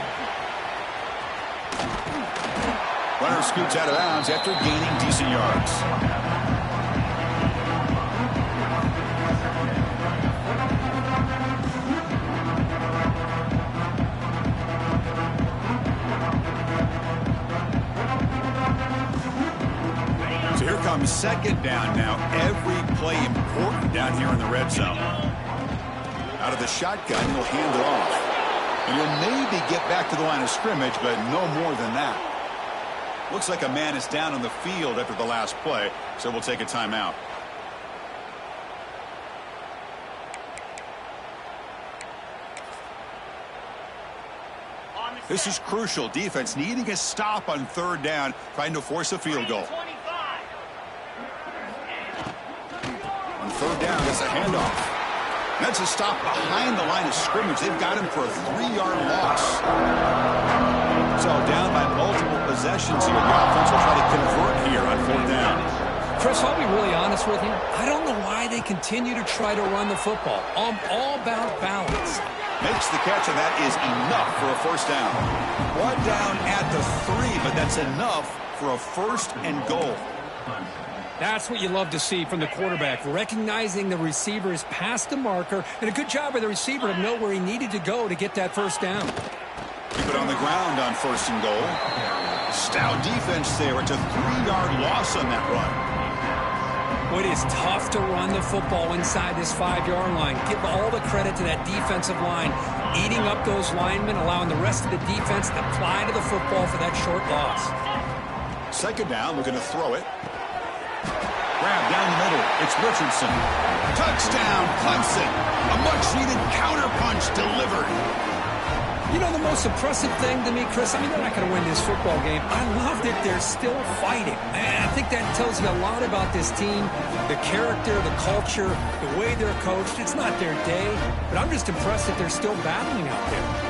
Runner scoots out of bounds after gaining decent yards. Here comes 2nd down now. Every play important down here in the red zone. Out of the shotgun, he'll hand it off. And he'll maybe get back to the line of scrimmage, but no more than that. Looks like a man is down on the field after the last play, so we'll take a timeout. This is crucial. Defense needing a stop on 3rd down, trying to force a field goal. On 3rd down, it's a handoff. That's a stop behind the line of scrimmage. They've got him for a 3-yard loss. So down by multiple possessions here. The offense will try to convert here on 4th down. Chris, I'll be really honest with you. I don't know why they continue to try to run the football. I'm all about balance. Makes the catch, and that is enough for a 1st down. 1 down at the 3, but that's enough for a 1st and goal. That's what you love to see from the quarterback, recognizing the receiver is past the marker, and a good job by the receiver to know where he needed to go to get that 1st down. Keep it on the ground on 1st and goal. Stout defense there. It's a 3-yard loss on that run. It is tough to run the football inside this 5-yard line. Give all the credit to that defensive line, eating up those linemen, allowing the rest of the defense to fly to the football for that short loss. 2nd down, we're going to throw it. Grab down the middle. It's Richardson. Touchdown, Clemson. A much-needed counterpunch delivered. You know, the most impressive thing to me, Chris, I mean, they're not going to win this football game. I love that they're still fighting. And I think that tells you a lot about this team, the character, the culture, the way they're coached. It's not their day, but I'm just impressed that they're still battling out there.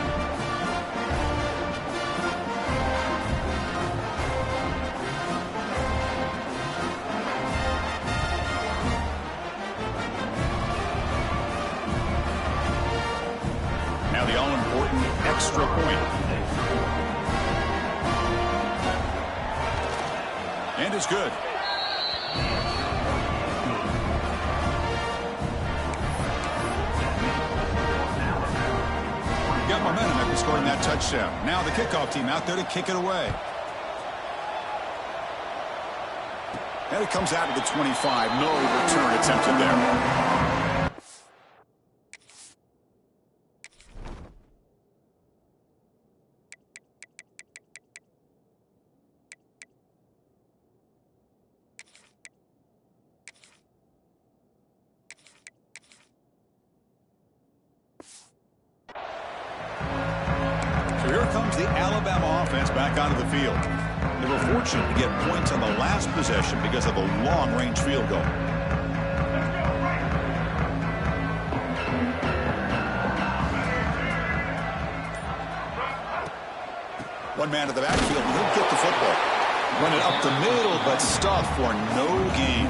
Extra point. And it's good. Got momentum after scoring that touchdown. Now the kickoff team out there to kick it away. And it comes out to the 25. No return attempted there. Back onto the field. They were fortunate to get points on the last possession because of a long-range field goal. One man to the backfield, and he'll get the football. Run it up the middle, but stuffed for no gain.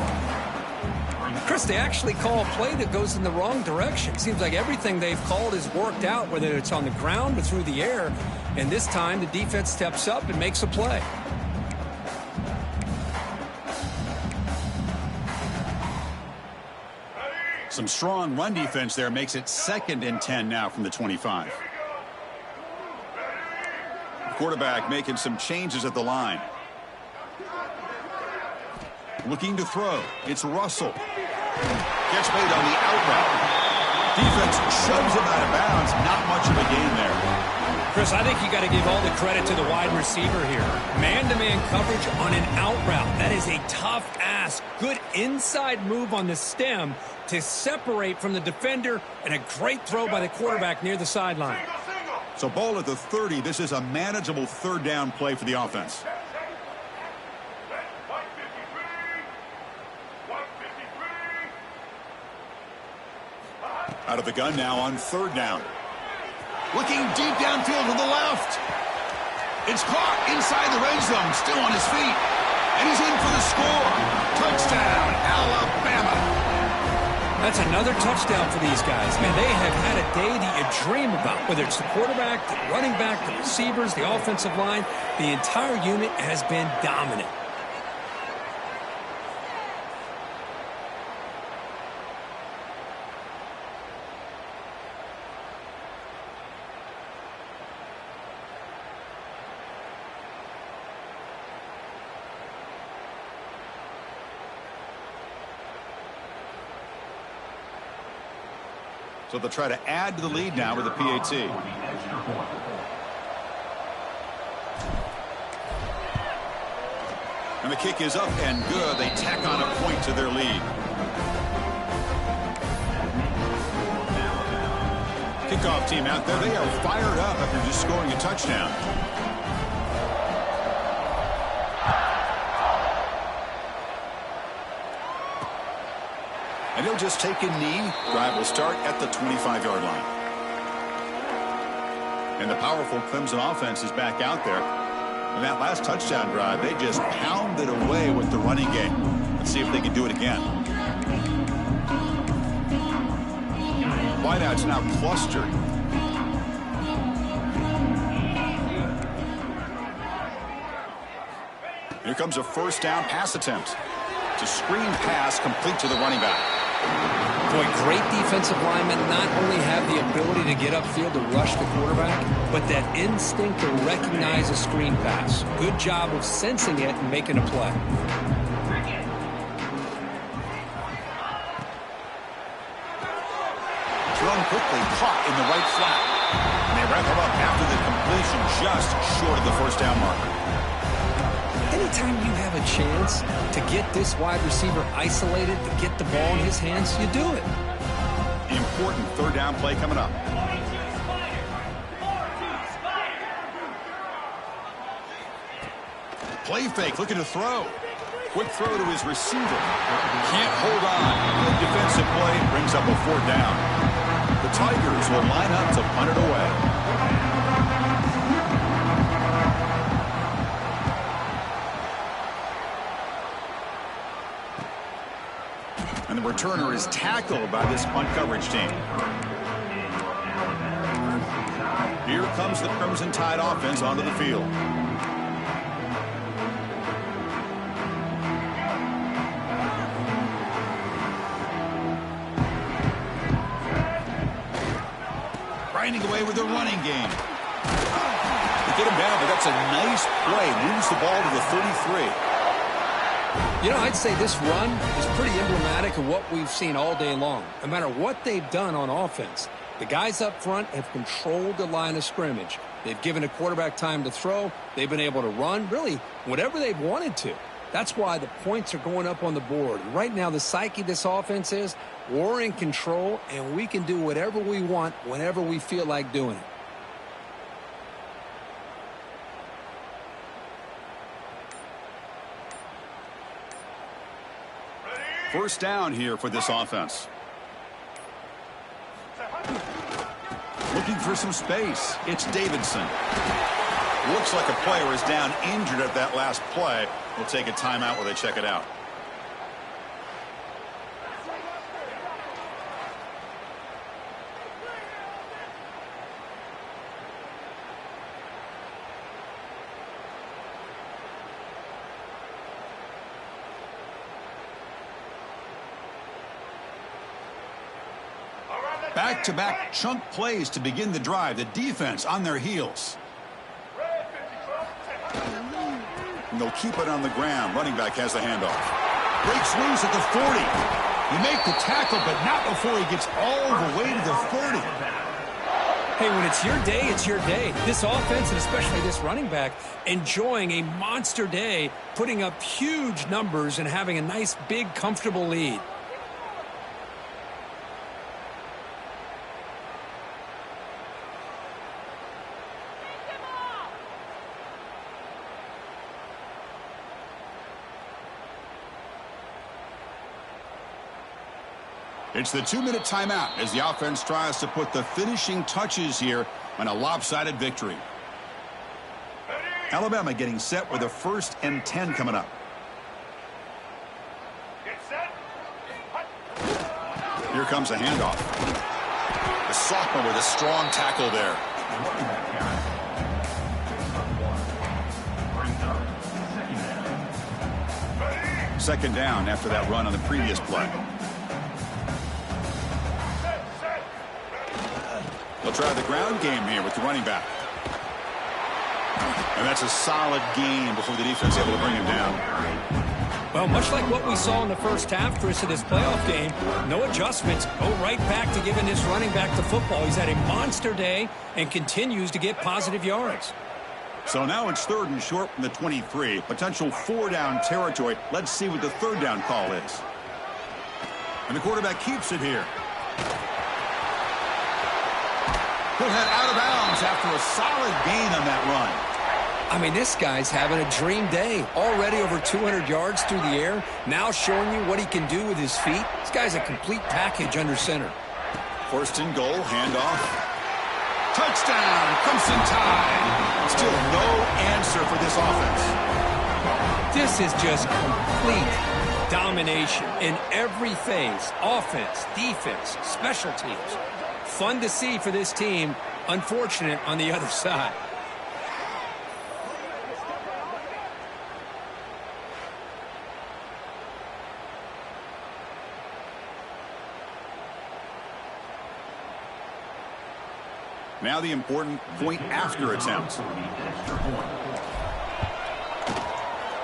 Chris, they actually call a play that goes in the wrong direction. Seems like everything they've called has worked out, whether it's on the ground or through the air. And this time, the defense steps up and makes a play. Some strong run defense there makes it 2nd and 10 now from the 25. The quarterback making some changes at the line. Looking to throw. It's Russell. Gets made on the out route. Defense shoves him out of bounds. Not much of a gain there. Chris, I think you got to give all the credit to the wide receiver here. Man-to-man coverage on an out route. That is a tough ask. Good inside move on the stem to separate from the defender, and a great throw by the quarterback near the sideline. So ball at the 30. This is a manageable 3rd down play for the offense. Out of the gun now on 3rd down. Looking deep downfield to the left. It's caught inside the red zone, still on his feet. And he's in for the score. Touchdown, Alabama. That's another touchdown for these guys. Man, they have had a day that you dream about. Whether it's the quarterback, the running back, the receivers, the offensive line, the entire unit has been dominant. So they'll try to add to the lead now with a PAT. And the kick is up and good. They tack on a point to their lead. Kickoff team out there. They are fired up after just scoring a touchdown. And he'll just take a knee. Drive will start at the 25-yard line. And the powerful Clemson offense is back out there. In that last touchdown drive, they just pounded away with the running game. Let's see if they can do it again. Wideouts now clustered. Here comes a first down pass attempt. It's a screen pass complete to the running back. Boy, great defensive linemen not only have the ability to get upfield to rush the quarterback, but that instinct to recognize a screen pass. Good job of sensing it and making a play. Thrown quickly, caught in the right flat. And they wrap him up after the completion just short of the first down marker. Anytime you have a chance to get this wide receiver isolated, to get the ball in his hands, you do it. Important third down play coming up. Play fake, looking to throw. Quick throw to his receiver. Can't hold on. Good defensive play, brings up a fourth down. The Tigers will line up to punt it away. And the returner is tackled by this punt coverage team. Here comes the Crimson Tide offense onto the field. Grinding away with the running game. They get him down, but that's a nice play. Moves the ball to the 33. You know, I'd say this run is pretty emblematic of what we've seen all day long. No matter what they've done on offense, the guys up front have controlled the line of scrimmage. They've given a quarterback time to throw. They've been able to run, really, whatever they've wanted to. That's why the points are going up on the board. Right now, the psyche of this offense is we're in control, and we can do whatever we want whenever we feel like doing it. First down here for this offense. Looking for some space. It's Davidson. Looks like a player is down injured at that last play. We'll take a timeout while they check it out. Back-to-back chunk plays to begin the drive. The defense on their heels. And they'll keep it on the ground. Running back has the handoff. Breaks loose at the 40. You make the tackle, but not before he gets all the way to the 30. Hey, when it's your day, it's your day. This offense, and especially this running back, enjoying a monster day, putting up huge numbers and having a nice, big, comfortable lead. It's the 2-minute timeout as the offense tries to put the finishing touches here on a lopsided victory. Alabama getting set with a 1st and 10 coming up. Here comes a handoff. The sophomore with a strong tackle there. Second down after that run on the previous play. They'll try the ground game here with the running back. And that's a solid gain before the defense is able to bring him down. Well, much like what we saw in the first half, Chris, of this playoff game, no adjustments. Go right back to giving this running back the football. He's had a monster day and continues to get positive yards. So now it's 3rd and short from the 23. Potential 4-down territory. Let's see what the 3rd down call is. And the quarterback keeps it here. He'll head out of bounds after a solid gain on that run. I mean, this guy's having a dream day. Already over 200 yards through the air. Now showing you what he can do with his feet. This guy's a complete package under center. First and goal, handoff. Touchdown, Clemson Tide. Still no answer for this offense. This is just complete domination in every phase. Offense, defense, special teams. Fun to see for this team. Unfortunate on the other side. Now the important point after attempt.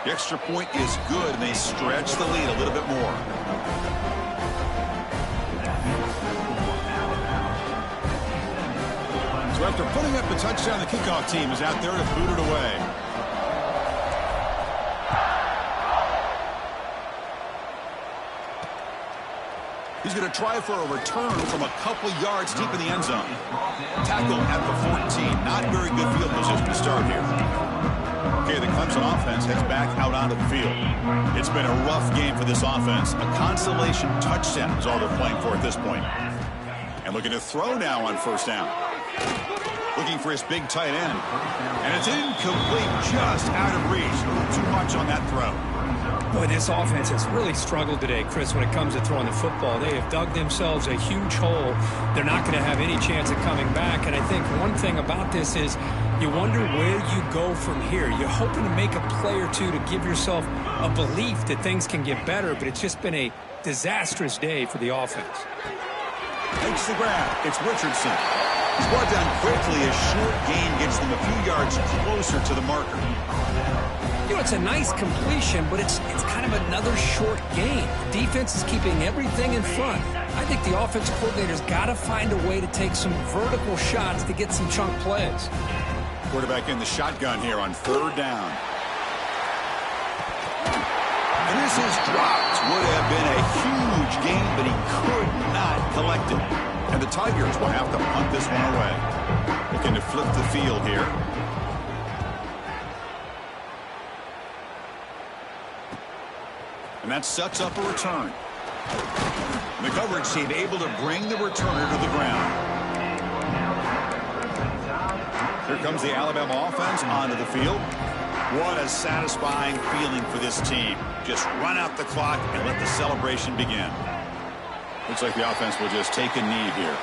The extra point is good, and they stretch the lead a little bit more. So after putting up the touchdown, the kickoff team is out there to boot it away. He's going to try for a return from a couple yards deep in the end zone. Tackle at the 14. Not very good field position to start here. Okay, the Clemson offense heads back out onto the field. It's been a rough game for this offense. A consolation touchdown is all they're playing for at this point. And looking to throw now on first down. Looking for his big tight end. And it's incomplete, just out of reach. A little too much on that throw. Boy, this offense has really struggled today, Chris, when it comes to throwing the football. They have dug themselves a huge hole. They're not going to have any chance of coming back. And I think one thing about this is you wonder where you go from here. You're hoping to make a play or two to give yourself a belief that things can get better, but it's just been a disastrous day for the offense. Takes the grab. It's Richardson. He's brought down quickly. A short gain gets them a few yards closer to the marker. You know, it's a nice completion, but it's kind of another short gain. The defense is keeping everything in front. I think the offensive coordinator's got to find a way to take some vertical shots to get some chunk plays. Quarterback in the shotgun here on third down. And this is dropped. Would have been a huge gain, but he could not collect it. And the Tigers will have to punt this one away. Looking to flip the field here. And that sets up a return. The coverage team able to bring the returner to the ground. Here comes the Alabama offense onto the field. What a satisfying feeling for this team. Just run out the clock and let the celebration begin. Looks like the offense will just take a knee here.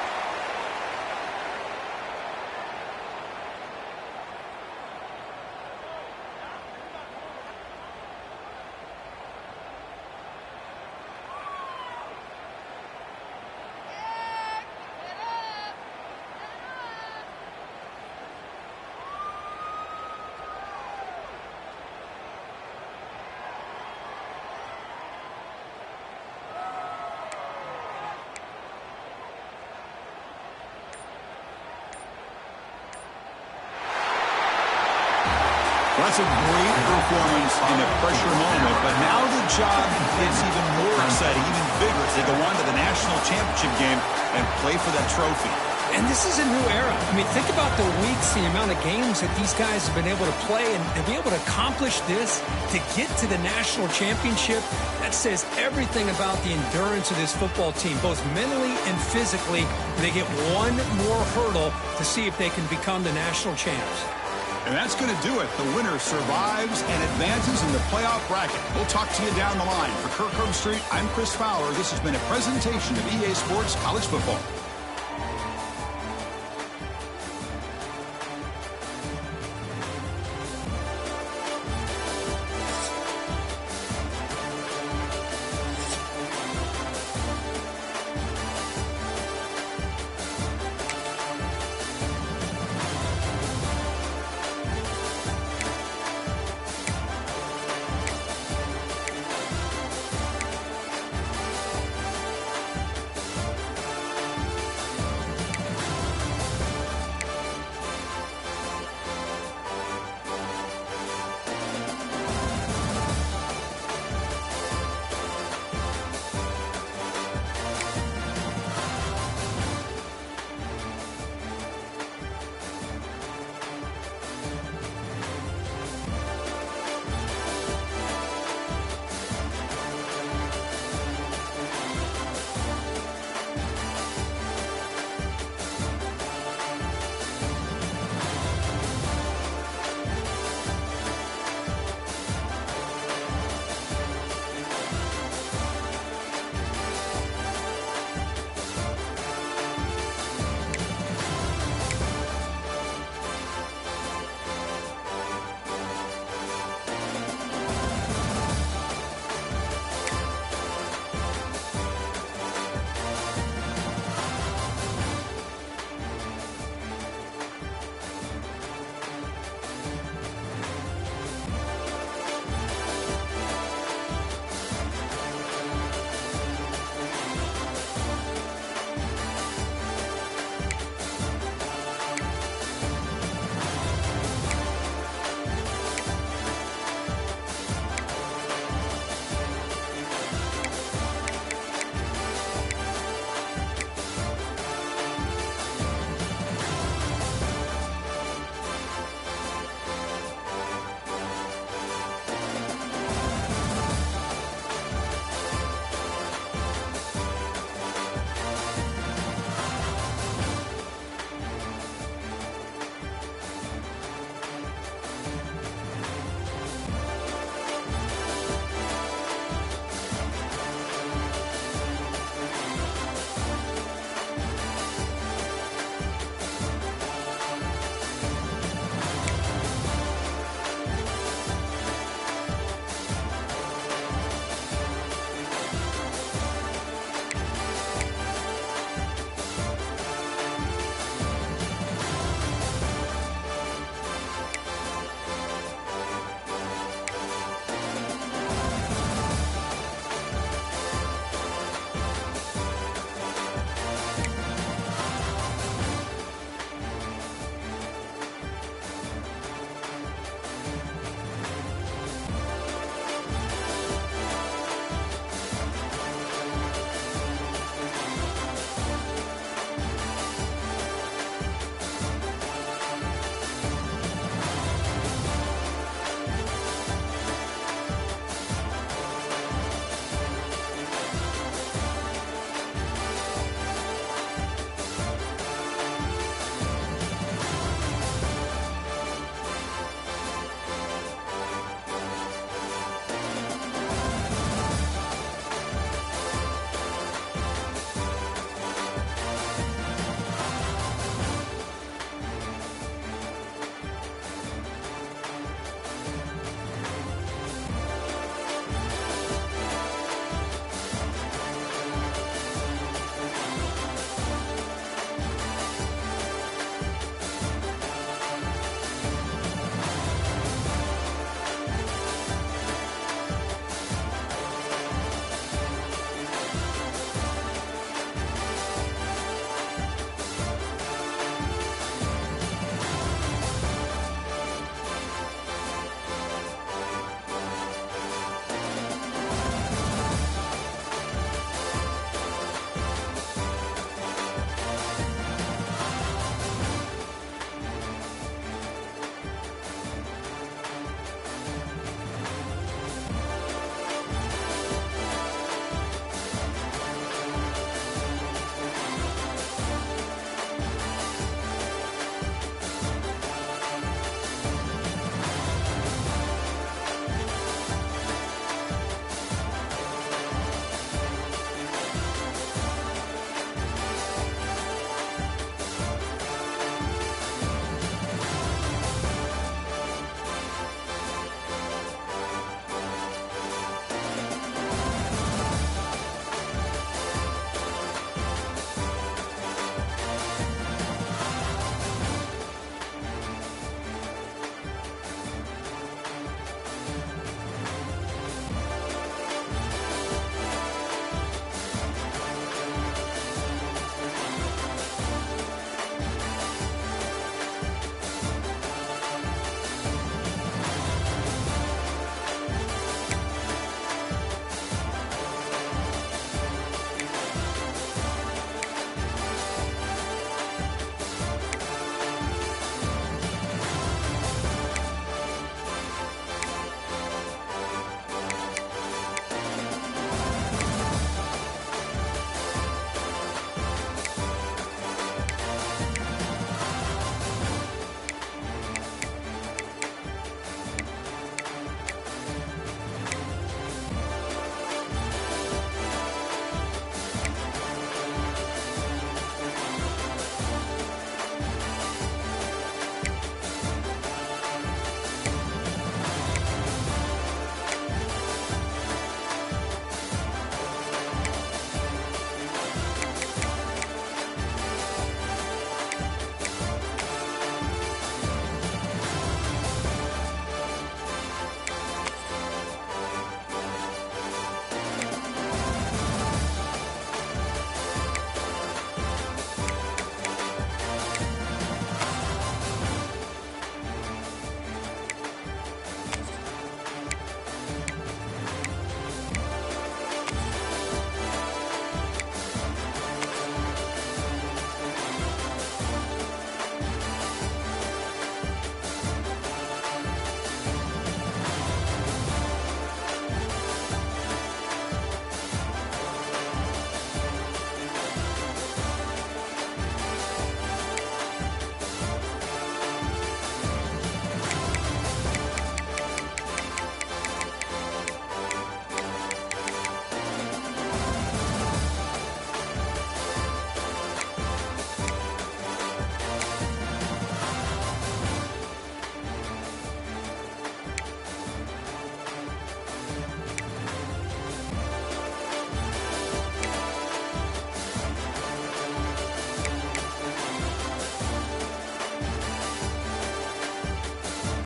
That's a great performance in a pressure moment, but now the job gets even more exciting, even bigger as they go on to the national championship game and play for that trophy. And this is a new era. I mean, think about the weeks, the amount of games that these guys have been able to play, and to be able to accomplish this, to get to the national championship, that says everything about the endurance of this football team, both mentally and physically. They get one more hurdle to see if they can become the national champs. And that's going to do it. The winner survives and advances in the playoff bracket. We'll talk to you down the line. For Kirk Herbstreit, I'm Chris Fowler. This has been a presentation of EA Sports College Football.